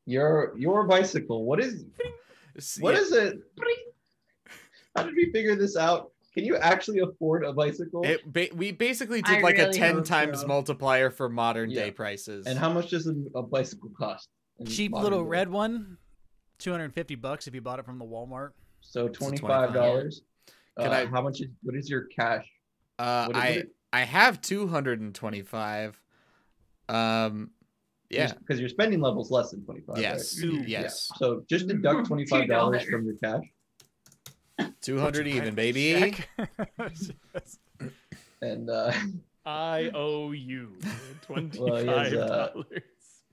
your bicycle. What is it? How did we figure this out? Can you actually afford a bicycle? We basically I did like a really 10 hope times so. multiplier for modern Yeah. day prices. And how much does a bicycle cost? in Cheap modern little day? red one, $250 if you bought it from the Walmart. So $25. Can I- How much is? What is your cash? What I have 225. Yeah. Because your spending level's less than 25. Yes. Right? Yes. Yeah. So just deduct $25 $2. from your cash, 200 even, baby. Check. and I owe you $25. Well, yes,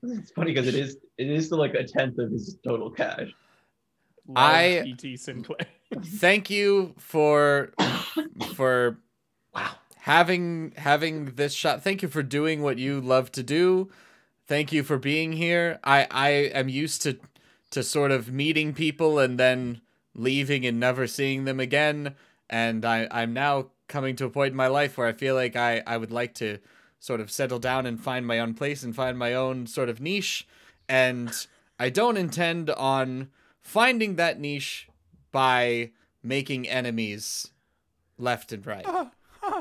it's funny because it is still like a tenth of his total cash. Love PT Sinclair. Thank you for Wow. having this shot. Thank you for doing what you love to do. Thank you for being here. I am used to sort of meeting people and then leaving and never seeing them again. And I'm now coming to a point in my life where I feel like I would like to sort of settle down and find my own place and find my own sort of niche. And I don't intend on finding that niche by making enemies left and right.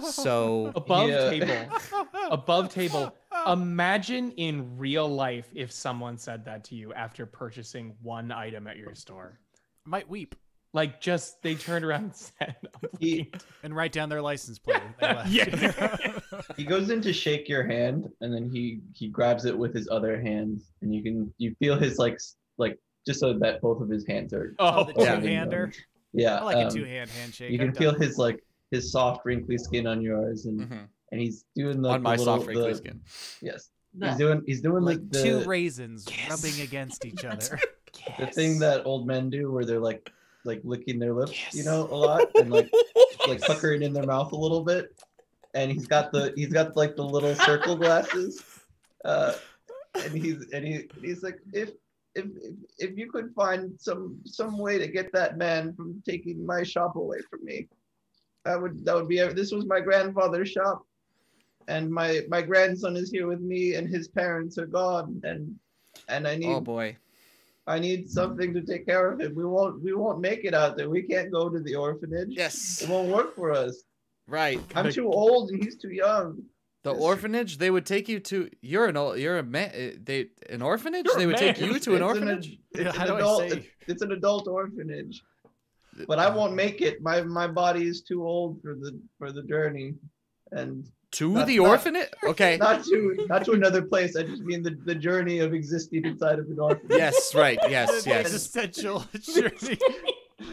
So Above table. Imagine in real life if someone said that to you after purchasing one item at your store. Might weep Like, just they turned around and said, I'm looking and write down their license plate. They left. Yeah. He goes in to shake your hand, and then he grabs it with his other hand, and you feel his like just so that both of his hands are. Oh, the Yeah. two-hander. Yeah. I like a two-hand handshake. You can I've feel done it. his soft wrinkly skin on yours, and Mhm. and he's doing the on my little, soft wrinkly skin. Yes. The- He's doing like the two raisins rubbing against each other. the thing that old men do where they're like licking their lips, a lot, and like puckering in their mouth a little bit. And he's got like the little circle glasses. And he's like, if you could find some way to get that man from taking my shop away from me, that would be. This was my grandfather's shop, and my grandson is here with me, and his parents are gone, and I need. Oh boy. I need something to take care of him. We won't make it out there. We can't go to the orphanage. Yes. It won't work for us. Right. I'm too old and he's too young. The orphanage, they would take you to. An orphanage. You're a They would take man. you to an orphanage. It's How an do I adult. say? It's an adult orphanage. But I won't make it. My body is too old for the journey, and To Not- the not- orphanage. Okay. not to another place. I just mean the journey of existing inside of an orphanage. Yes. Right. Yes. The Yes. existential journey.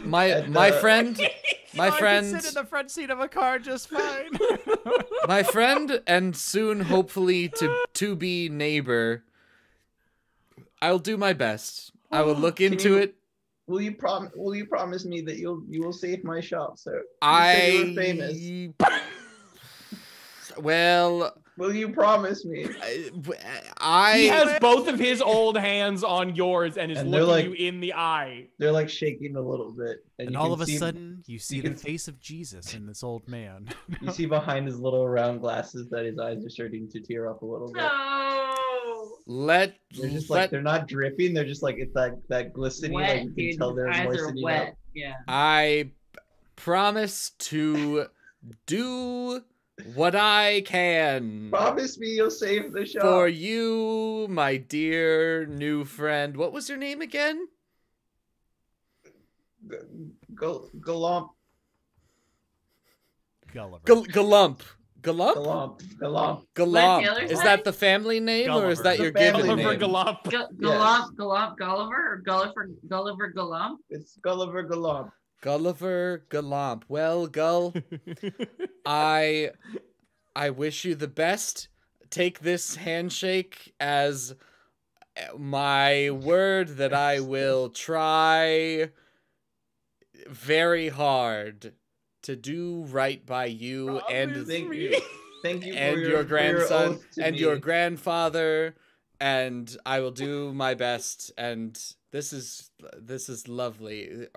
My And, friend. My I can friend. sit in the front seat of a car just fine. My friend, and soon hopefully to be neighbor. I'll do my best. I will look Can into you- it. Will you promise me that you will save my shop, sir? You said you were famous. Well, Will you promise me? He has both of his old hands on yours and is And they're looking like- you in the eye. They're like shaking a little bit, And you all can of a see- sudden, you see you the can- face of Jesus in this old man. you see behind his little round glasses that his eyes are starting to tear up a little bit. No. let They're just let like they're not dripping. They're just like it's that glistening. Wet, Like you dude. can tell they're His eyes are moistening wet. up. Yeah. I promise to do what I can Promise me you'll save the shop. for you, my dear new friend. What was your name again? Galump. Gulliver. Galump. Galump? Galump. Galump. Galump. Taylor Is say? that the family name or is Gulliver. that The your family given Gulliver name? Galump. Gulliver or Gulliver Galump? It's Gulliver Galump. Gulliver Galump. Well, Gull, I wish you the best. Take this handshake as My word that I will try very hard to do right by you and Thank you. Thank you and for your grandson oath to and me. your grandfather, and I will do my best. And this is lovely.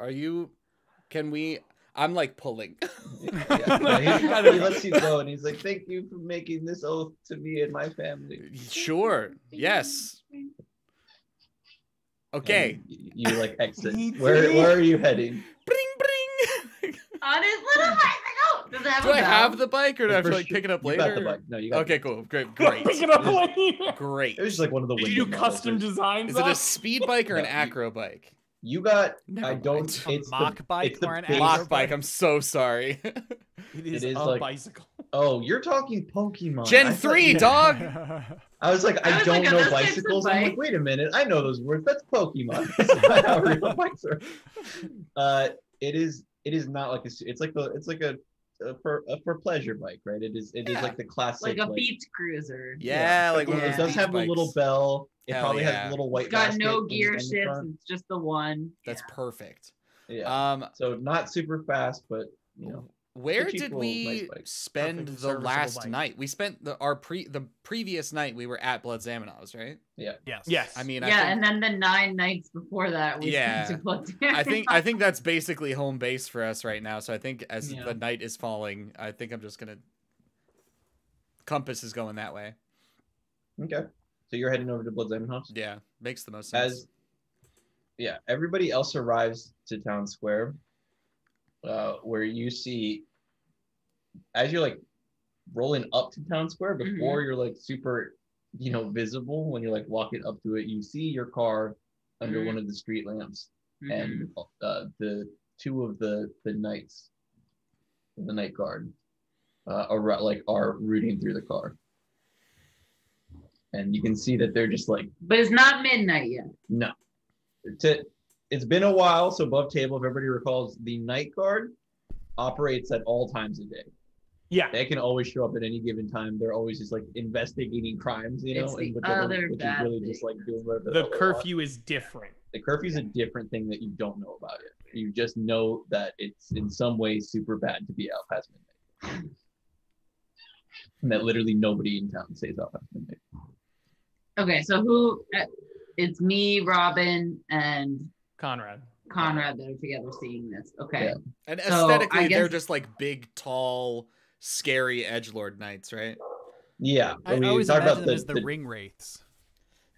I'm like pulling. Yeah, he lets you go, and he's like, "Thank you for making this oath to me and my family." Sure. Yes. Okay. And you like exit. Where are you heading? Bring, bring. On his little bicycle. Does it have Do a I bell? have the bike, or do I have to For like sure. pick it up You later? got the bike. No, you got Okay, the cool. Great. Pick it up later. Great. It was just like one of the Did you do window custom models. designs? Is it a up? speed bike or an No, acro bike? You got. Never I don't. mind. It's mock the, bike it's the or an base- Mock bike. I'm so sorry. It is is a like- bicycle. Oh, you're talking Pokemon. Gen I thought 3, you- dog. I was like, I I was don't like, are know those types of bicycles. I'm like, bikes? wait a minute, I know those words. That's Pokemon. That's not how real bikes are. It is not like it's like a for pleasure bike, right? It is Yeah. like the classic Like a beach cruiser. Yeah, like one of It those does beach have the little bikes. bell. It Hell probably yeah. has a little white. It's got basket no in gear the shifts. front. It's just the one. That's perfect. Yeah. So not super fast, but you know. Where cheap did little we nice bike. spend Perfect the serviceable last bike. night? We spent the previous night we were at Blood Zamonov's, right? Yes. Yes. I mean, Yeah, I and then the 9 nights before that, we Yeah. spent to Blood I think that's basically home base for us right now. So I think as Yeah. the night is falling, I think I'm just gonna compass is going that way. Okay. So you're heading over to Blood Diamond House? Yeah, makes the most sense. Everybody else arrives to Town Square, where you see, as you're like rolling up to Town Square, before you're like super, visible, when you're like walking up to it, you see your car under one of the street lamps, and the two of the knights, the night guard, are rooting through the car. And you can see that they're just like, But it's not midnight yet. no. It's been a while, so above table, if everybody recalls, the night guard operates at all times of day. Yeah. They can always show up at any given time. They're always just like investigating crimes, It's and the which is bad really just thing. like doing whatever The hell they curfew is different. want. The curfew is a different thing that you don't know about it. You just know that it's in some ways super bad to be out past midnight. And that literally nobody in town stays out past midnight. Okay, so who? It's me, Robin, and Conrad. Conrad that are together seeing this. Okay. Yeah. And So, aesthetically, I they're guess- just like big, tall, scary edgelord knights, right? Yeah. I we always talked imagine about them as the ring wraiths.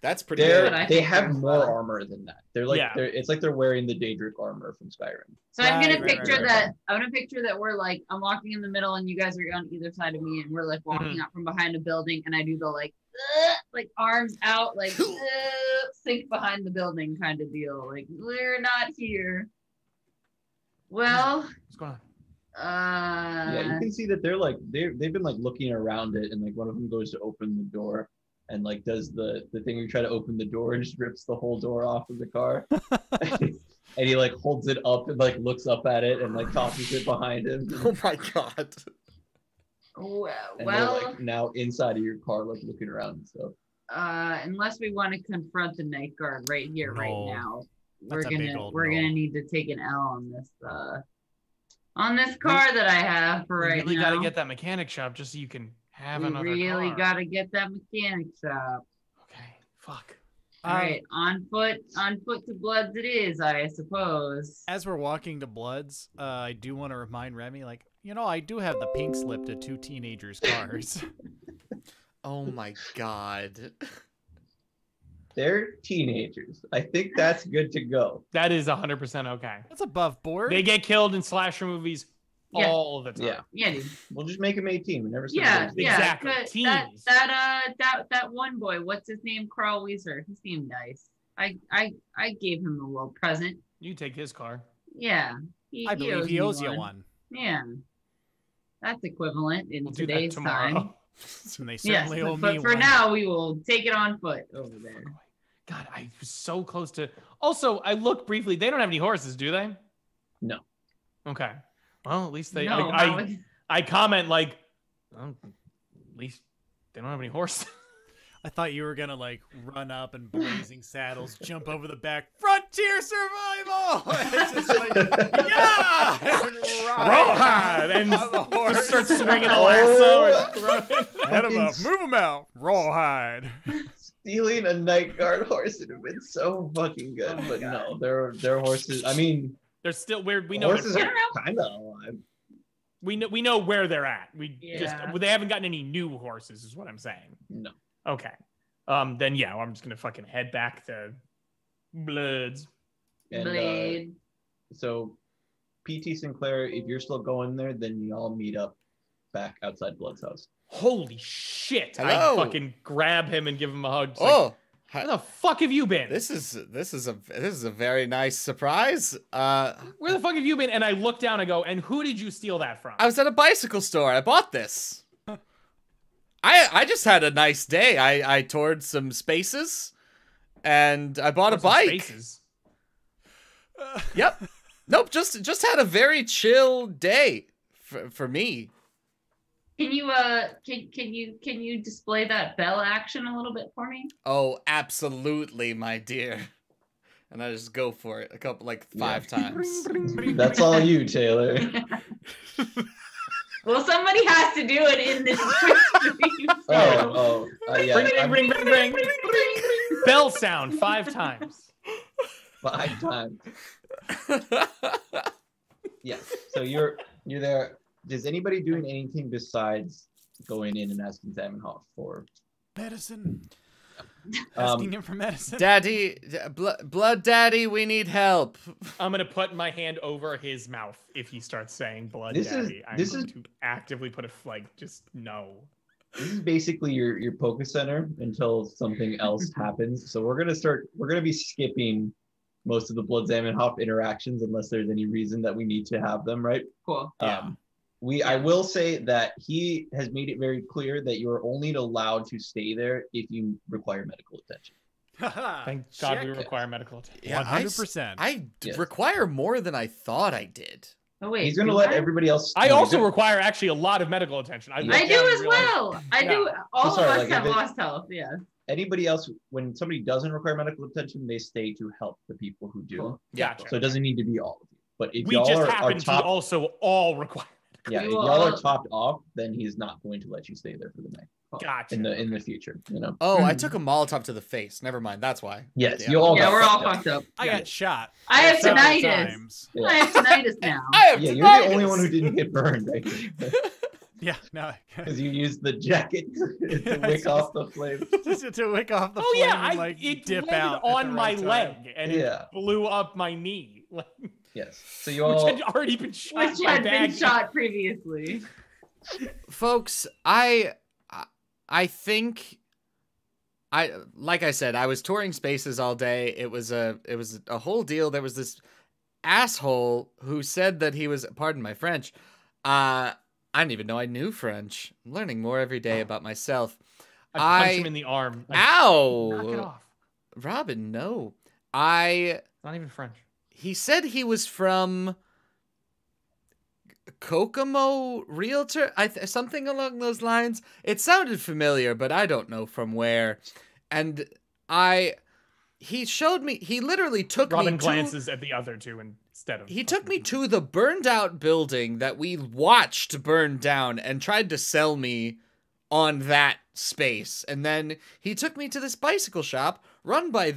That's pretty That's good. what I They think have as more well. armor than that. They're like Yeah. it's like they're wearing the Daedric armor from Skyrim. So I'm gonna Right, picture right. that. I'm gonna picture that we're like, I'm walking in the middle, and you guys are on either side of me, and we're like walking up from behind a building, and I do the like arms out, like sink behind the building kind of deal. Like we're not here. Well, What's going on? Yeah, you can see that they've been like looking around it, and like one of them goes to open the door and like does the thing where you try to open the door and just rips the whole door off of the car. And he like holds it up and like looks up at it and like tosses it behind him. Oh my god. well, And they're like now inside of your car, like looking around and stuff. unless we want to confront the night guard right here, right No. now, That's a big old no. gonna need to take an L on this car that I have for We right really now. got to get that mechanic shop just so you can have We another really car. gotta get that mechanic shop. Okay. Fuck. All right, on foot to Bloods it is, I suppose. As we're walking to Bloods, I do want to remind Remy, like, I do have the pink slip to two teenagers' cars. Oh my god. They're teenagers. I think that's good to go. That is 100% okay. That's above board. They get killed in slasher movies Yeah. all the time. Yeah. Yeah, dude. We'll just make them 18. We never said Yeah, they- yeah. Exactly. That Teens. that one boy, what's his name? Carl Weiser. He seemed nice. I gave him a little present. You take his car. Yeah. I believe he me owes you one. Yeah. That's equivalent in We'll do that today's tomorrow. time. And they Yes, certainly owe but me for one. now we will take it on foot over there. God, I was so close to. Also, I looked briefly. They don't have any horses, do they? No. Okay. Well, at least they. No, I comment like, well, at least they don't have any horses. I thought you were gonna like run up and blazing saddles, jump over the back, frontier survival. It's just like, yeah, Rawhide, and just start swinging a lasso. Head him up, move him out, rawhide. Stealing a night guard horse would have been so fucking good, but no, their horses. I mean, they're still weird. We know horses are kind of alive. We know where they're at. Yeah. They haven't gotten any new horses, is what I'm saying. No. Okay. Then yeah, I'm just gonna fucking head back to Bloods. And Blade. so, PT Sinclair, if you're still going there, then you all meet up back outside Blood's house. Holy shit! Hello. I fucking grab him and give him a hug. Just Oh, like, where the fuck have you been? this is a very nice surprise. Where the fuck have you been? And I look down and go, and who did you steal that from? I was at a bicycle store. I bought this. I just had a nice day. I toured some spaces, and I bought a bike. Spaces. Yep. Nope. Just had a very chill day for me. Can you can you display that bell action a little bit for me? Oh, absolutely, my dear. And I just go for it five times. That's all you, Taylor. Well, somebody has to do it in this stream. Yeah. Ring, ring, ring, ring. Bell sound 5 times. 5 times. Yeah. So you're there. Is anybody doing anything besides going in and asking Zamenhof for Medicine. Asking him for medicine. Daddy, blood daddy, we need help. I'm gonna put my hand over his mouth if he starts saying blood This daddy. is- I'm going to actively put just no. This is basically your focus center until something else happens. So we're gonna be skipping most of the Blood Zamenhof interactions unless there's any reason that we need to have them, right? Cool. Yeah. I will say that he has made it very clear that you're only allowed to stay there if you require medical attention. Thank God we require medical attention. Yeah, 100%. I Yes. require more than I thought I did. Oh wait. He's gonna do let I? everybody else. I no, he's also gonna- require actually a lot of medical attention. Yeah. I looked do down and as realized- well. I Yeah. do. All sorry, of us like, have if it- lost health. Yeah. Anybody else, when somebody doesn't require medical attention, they stay to help the people who do. Cool. Gotcha. So it doesn't need to be all of you. But if We y'all just are happen to top, also all require. yeah, if We will y'all are all- topped off, then he's not going to let you stay there for the night Gotcha. in the future. You know. Oh, I took a Molotov to the face. Never mind. That's why. Yes, Yeah. you all. Yeah, got we're all fucked up. fucked up. I got shot. I have several tinnitus. times. Yeah. I have tinnitus now. I have Yeah, you're the only one who didn't get burned, I think, Yeah, no. because you used the jacket to wick off the flame. Just to wick off the Oh flame yeah, and like it dip landed out at on the my right time. leg and Yeah. it blew up my knee, like, Yes. So you which all. had already been shot. Which by had been bag. shot previously. Folks, I think like I said, I was touring spaces all day. It was a whole deal. There was this asshole who said that he was, pardon my French, I didn't even know I knew French. I'm learning more every day about myself. I punched him in the arm. Like, Ow! knock it off. Robin, no. It's not even French. He said he was from Kokomo Realtor, something along those lines. It sounded familiar, but I don't know from where. And he showed me, he literally took Robin me to, glances at the other two instead of. he took me to the burned out building that we watched burn down and tried to sell me on that space. And then he took me to this bicycle shop run by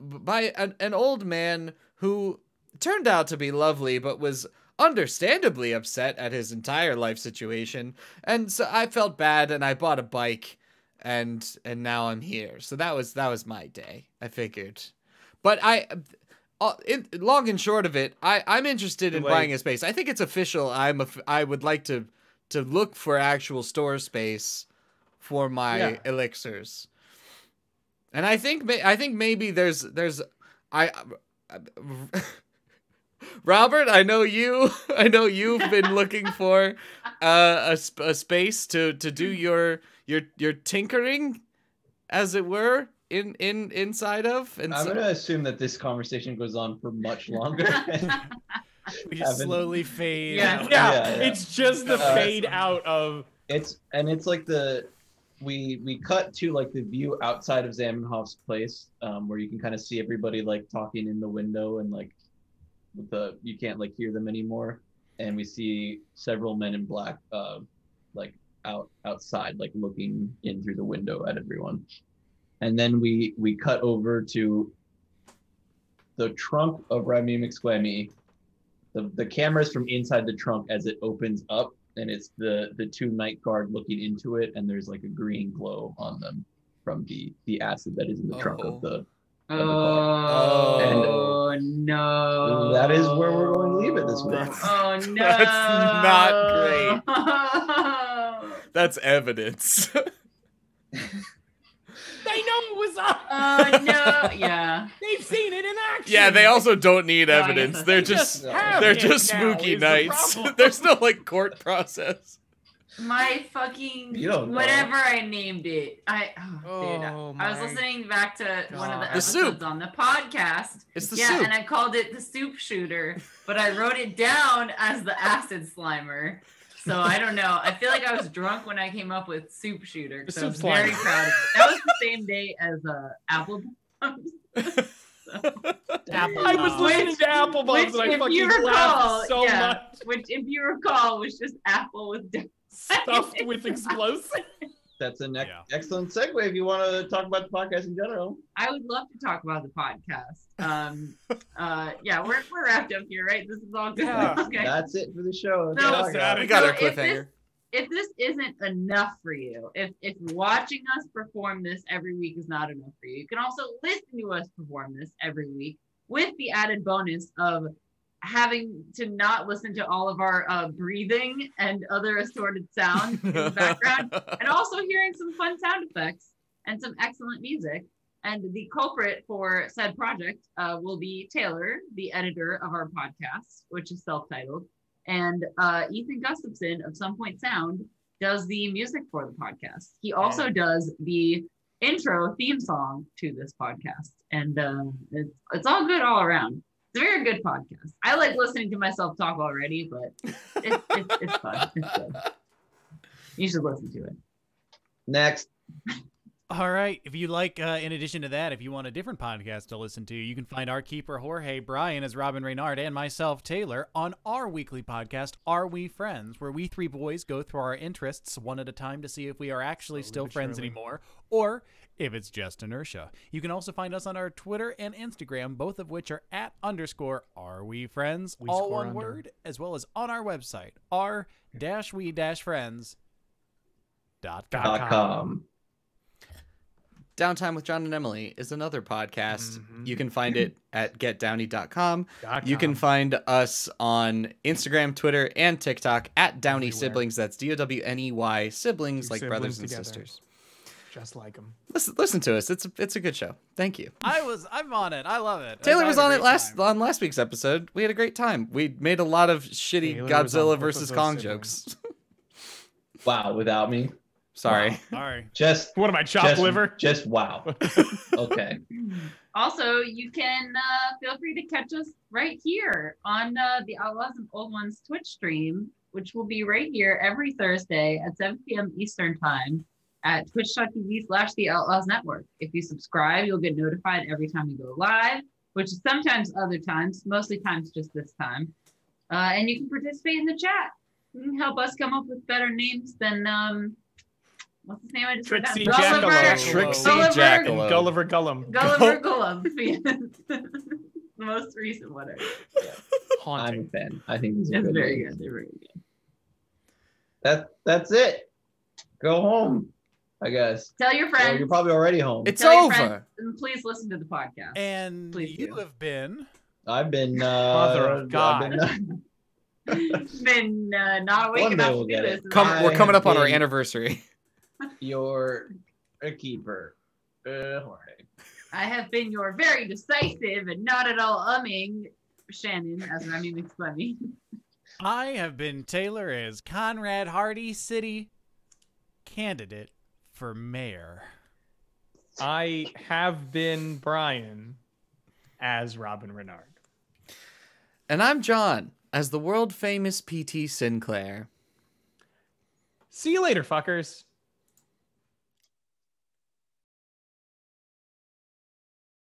an old man who turned out to be lovely, but was understandably upset at his entire life situation. And so I felt bad and I bought a bike and now I'm here. So that was my day. I figured. But long and short of it, I'm interested in buying a space. I think it's official. I would like to look for actual store space for my elixirs. And I think maybe there's Robert, I know you've been looking for a space to do your tinkering, as it were, inside of. And I'm gonna assume that this conversation goes on for much longer. We just slowly fade. Yeah. out. Yeah, Yeah. it's just the fade out of. It's like we cut to like the view outside of Zamenhof's place, where you can kind of see everybody like talking in the window, and like you can't like hear them anymore. And we see several men in black like outside, like looking in through the window at everyone. And then we cut over to the trunk of Remy McSquemmy. The camera's from inside the trunk as it opens up, and it's the two night guard looking into it, and there's like a green glow on them from the acid that is in the trunk of the car. Oh, no. That is where we're going to leave it this week. Oh, no. That's not great. That's evidence. They know it was up. Oh, no. Yeah. They've seen it in action. Yeah, they also don't need No, I evidence. guess They're that's- just now spooky is the nights. problem. There's no like court process. My fucking You don't know. whatever I named it. I Oh, I was my listening back to one of the God. The soup. episodes on the podcast. It's the yeah, soup. and I called it the soup shooter, but I wrote it down as the acid slimer. So I don't know. I feel like I was drunk when I came up with soup shooter. The So I soup was very slimer. proud of it. That was the same day as apple bombs. I was listening to Apple Bombs and I if you fucking recall, laughed so yeah, much. which, if you recall, was just apple with Stuffed with explosives. That's an Yeah. excellent segue if you want to talk about the podcast in general. I would love to talk about the podcast. Yeah, we're wrapped up here, right? This is all good. Yeah. Okay. That's it for the show. So- That's all I got. We got our if cliffhanger. If this isn't enough for you, if watching us perform this every week is not enough for you, you can also listen to us perform this every week with the added bonus of having to not listen to all of our breathing and other assorted sounds in the background, and also hearing some fun sound effects and some excellent music. And the culprit for said project will be Taylor, the editor of our podcast, which is self-titled. And Ethan Gustafson of Some Point Sound does the music for the podcast. He also does the intro theme song to this podcast. And it's all good all around. It's a very good podcast. I like listening to myself talk already, but it's fun. It's good. You should listen to it. Next. All right. If you like, in addition to that, if you want a different podcast to listen to, you can find our keeper, Jorge, Brian as Robin Renard, and myself, Taylor, on our weekly podcast, Are We Friends, where we three boys go through our interests one at a time to see if we are actually still friends anymore, or if it's just inertia. You can also find us on our Twitter and Instagram, both of which are @_Are We Friends, all one word, as well as on our website, r-we-friends.com. Downtime with John and Emily is another podcast. You can find it at getdowny.com. You can find us on Instagram, Twitter, and TikTok at Downey Everywhere. Siblings. That's DOWNEY siblings, Two like siblings brothers and together. sisters. Just like them. Listen to us. It's a good show. Thank you. I'm on it. I love it. Taylor I was had a on it great time. on last week's episode. We had a great time. We made a lot of shitty Taylor was on Godzilla both versus of those Kong siblings. jokes. Wow, without me. Sorry. Sorry. Just What am I, chopped liver? Just wow. Okay. Also, you can feel free to catch us right here on the Outlaws and Old Ones Twitch stream, which will be right here every Thursday at 7 p.m. Eastern Time at twitch.tv/The Outlaws Network. If you subscribe, you'll get notified every time we go live, which is sometimes other times, mostly times just this time. And you can participate in the chat. You can help us come up with better names than, what's his name? I just Trixie forgot. Jackalope. Trixie Gulliver- Jackalope. Gulliver Gullum. Gulliver Gullum. The most recent one. I'm Haunting. a fan. I think these are It's good very ones. good. They're very good. That's it. Go home, I guess. Tell your Well, friends. you're probably already home. It's Tell your over. friends, and please listen to the podcast. And Please you do. have been... I've been Mother of God. Been not awake One day enough we'll to get do it. this. We're coming up on our been- anniversary. You're a keeper, Jorge. I have been your very decisive and not at all umming Shannon, as Remy McSquemmy. I have been Taylor as Conrad Hearty, city candidate for mayor. I have been Brian as Robin Renard. And I'm John as the world famous PT Sinclair. See you later, fuckers.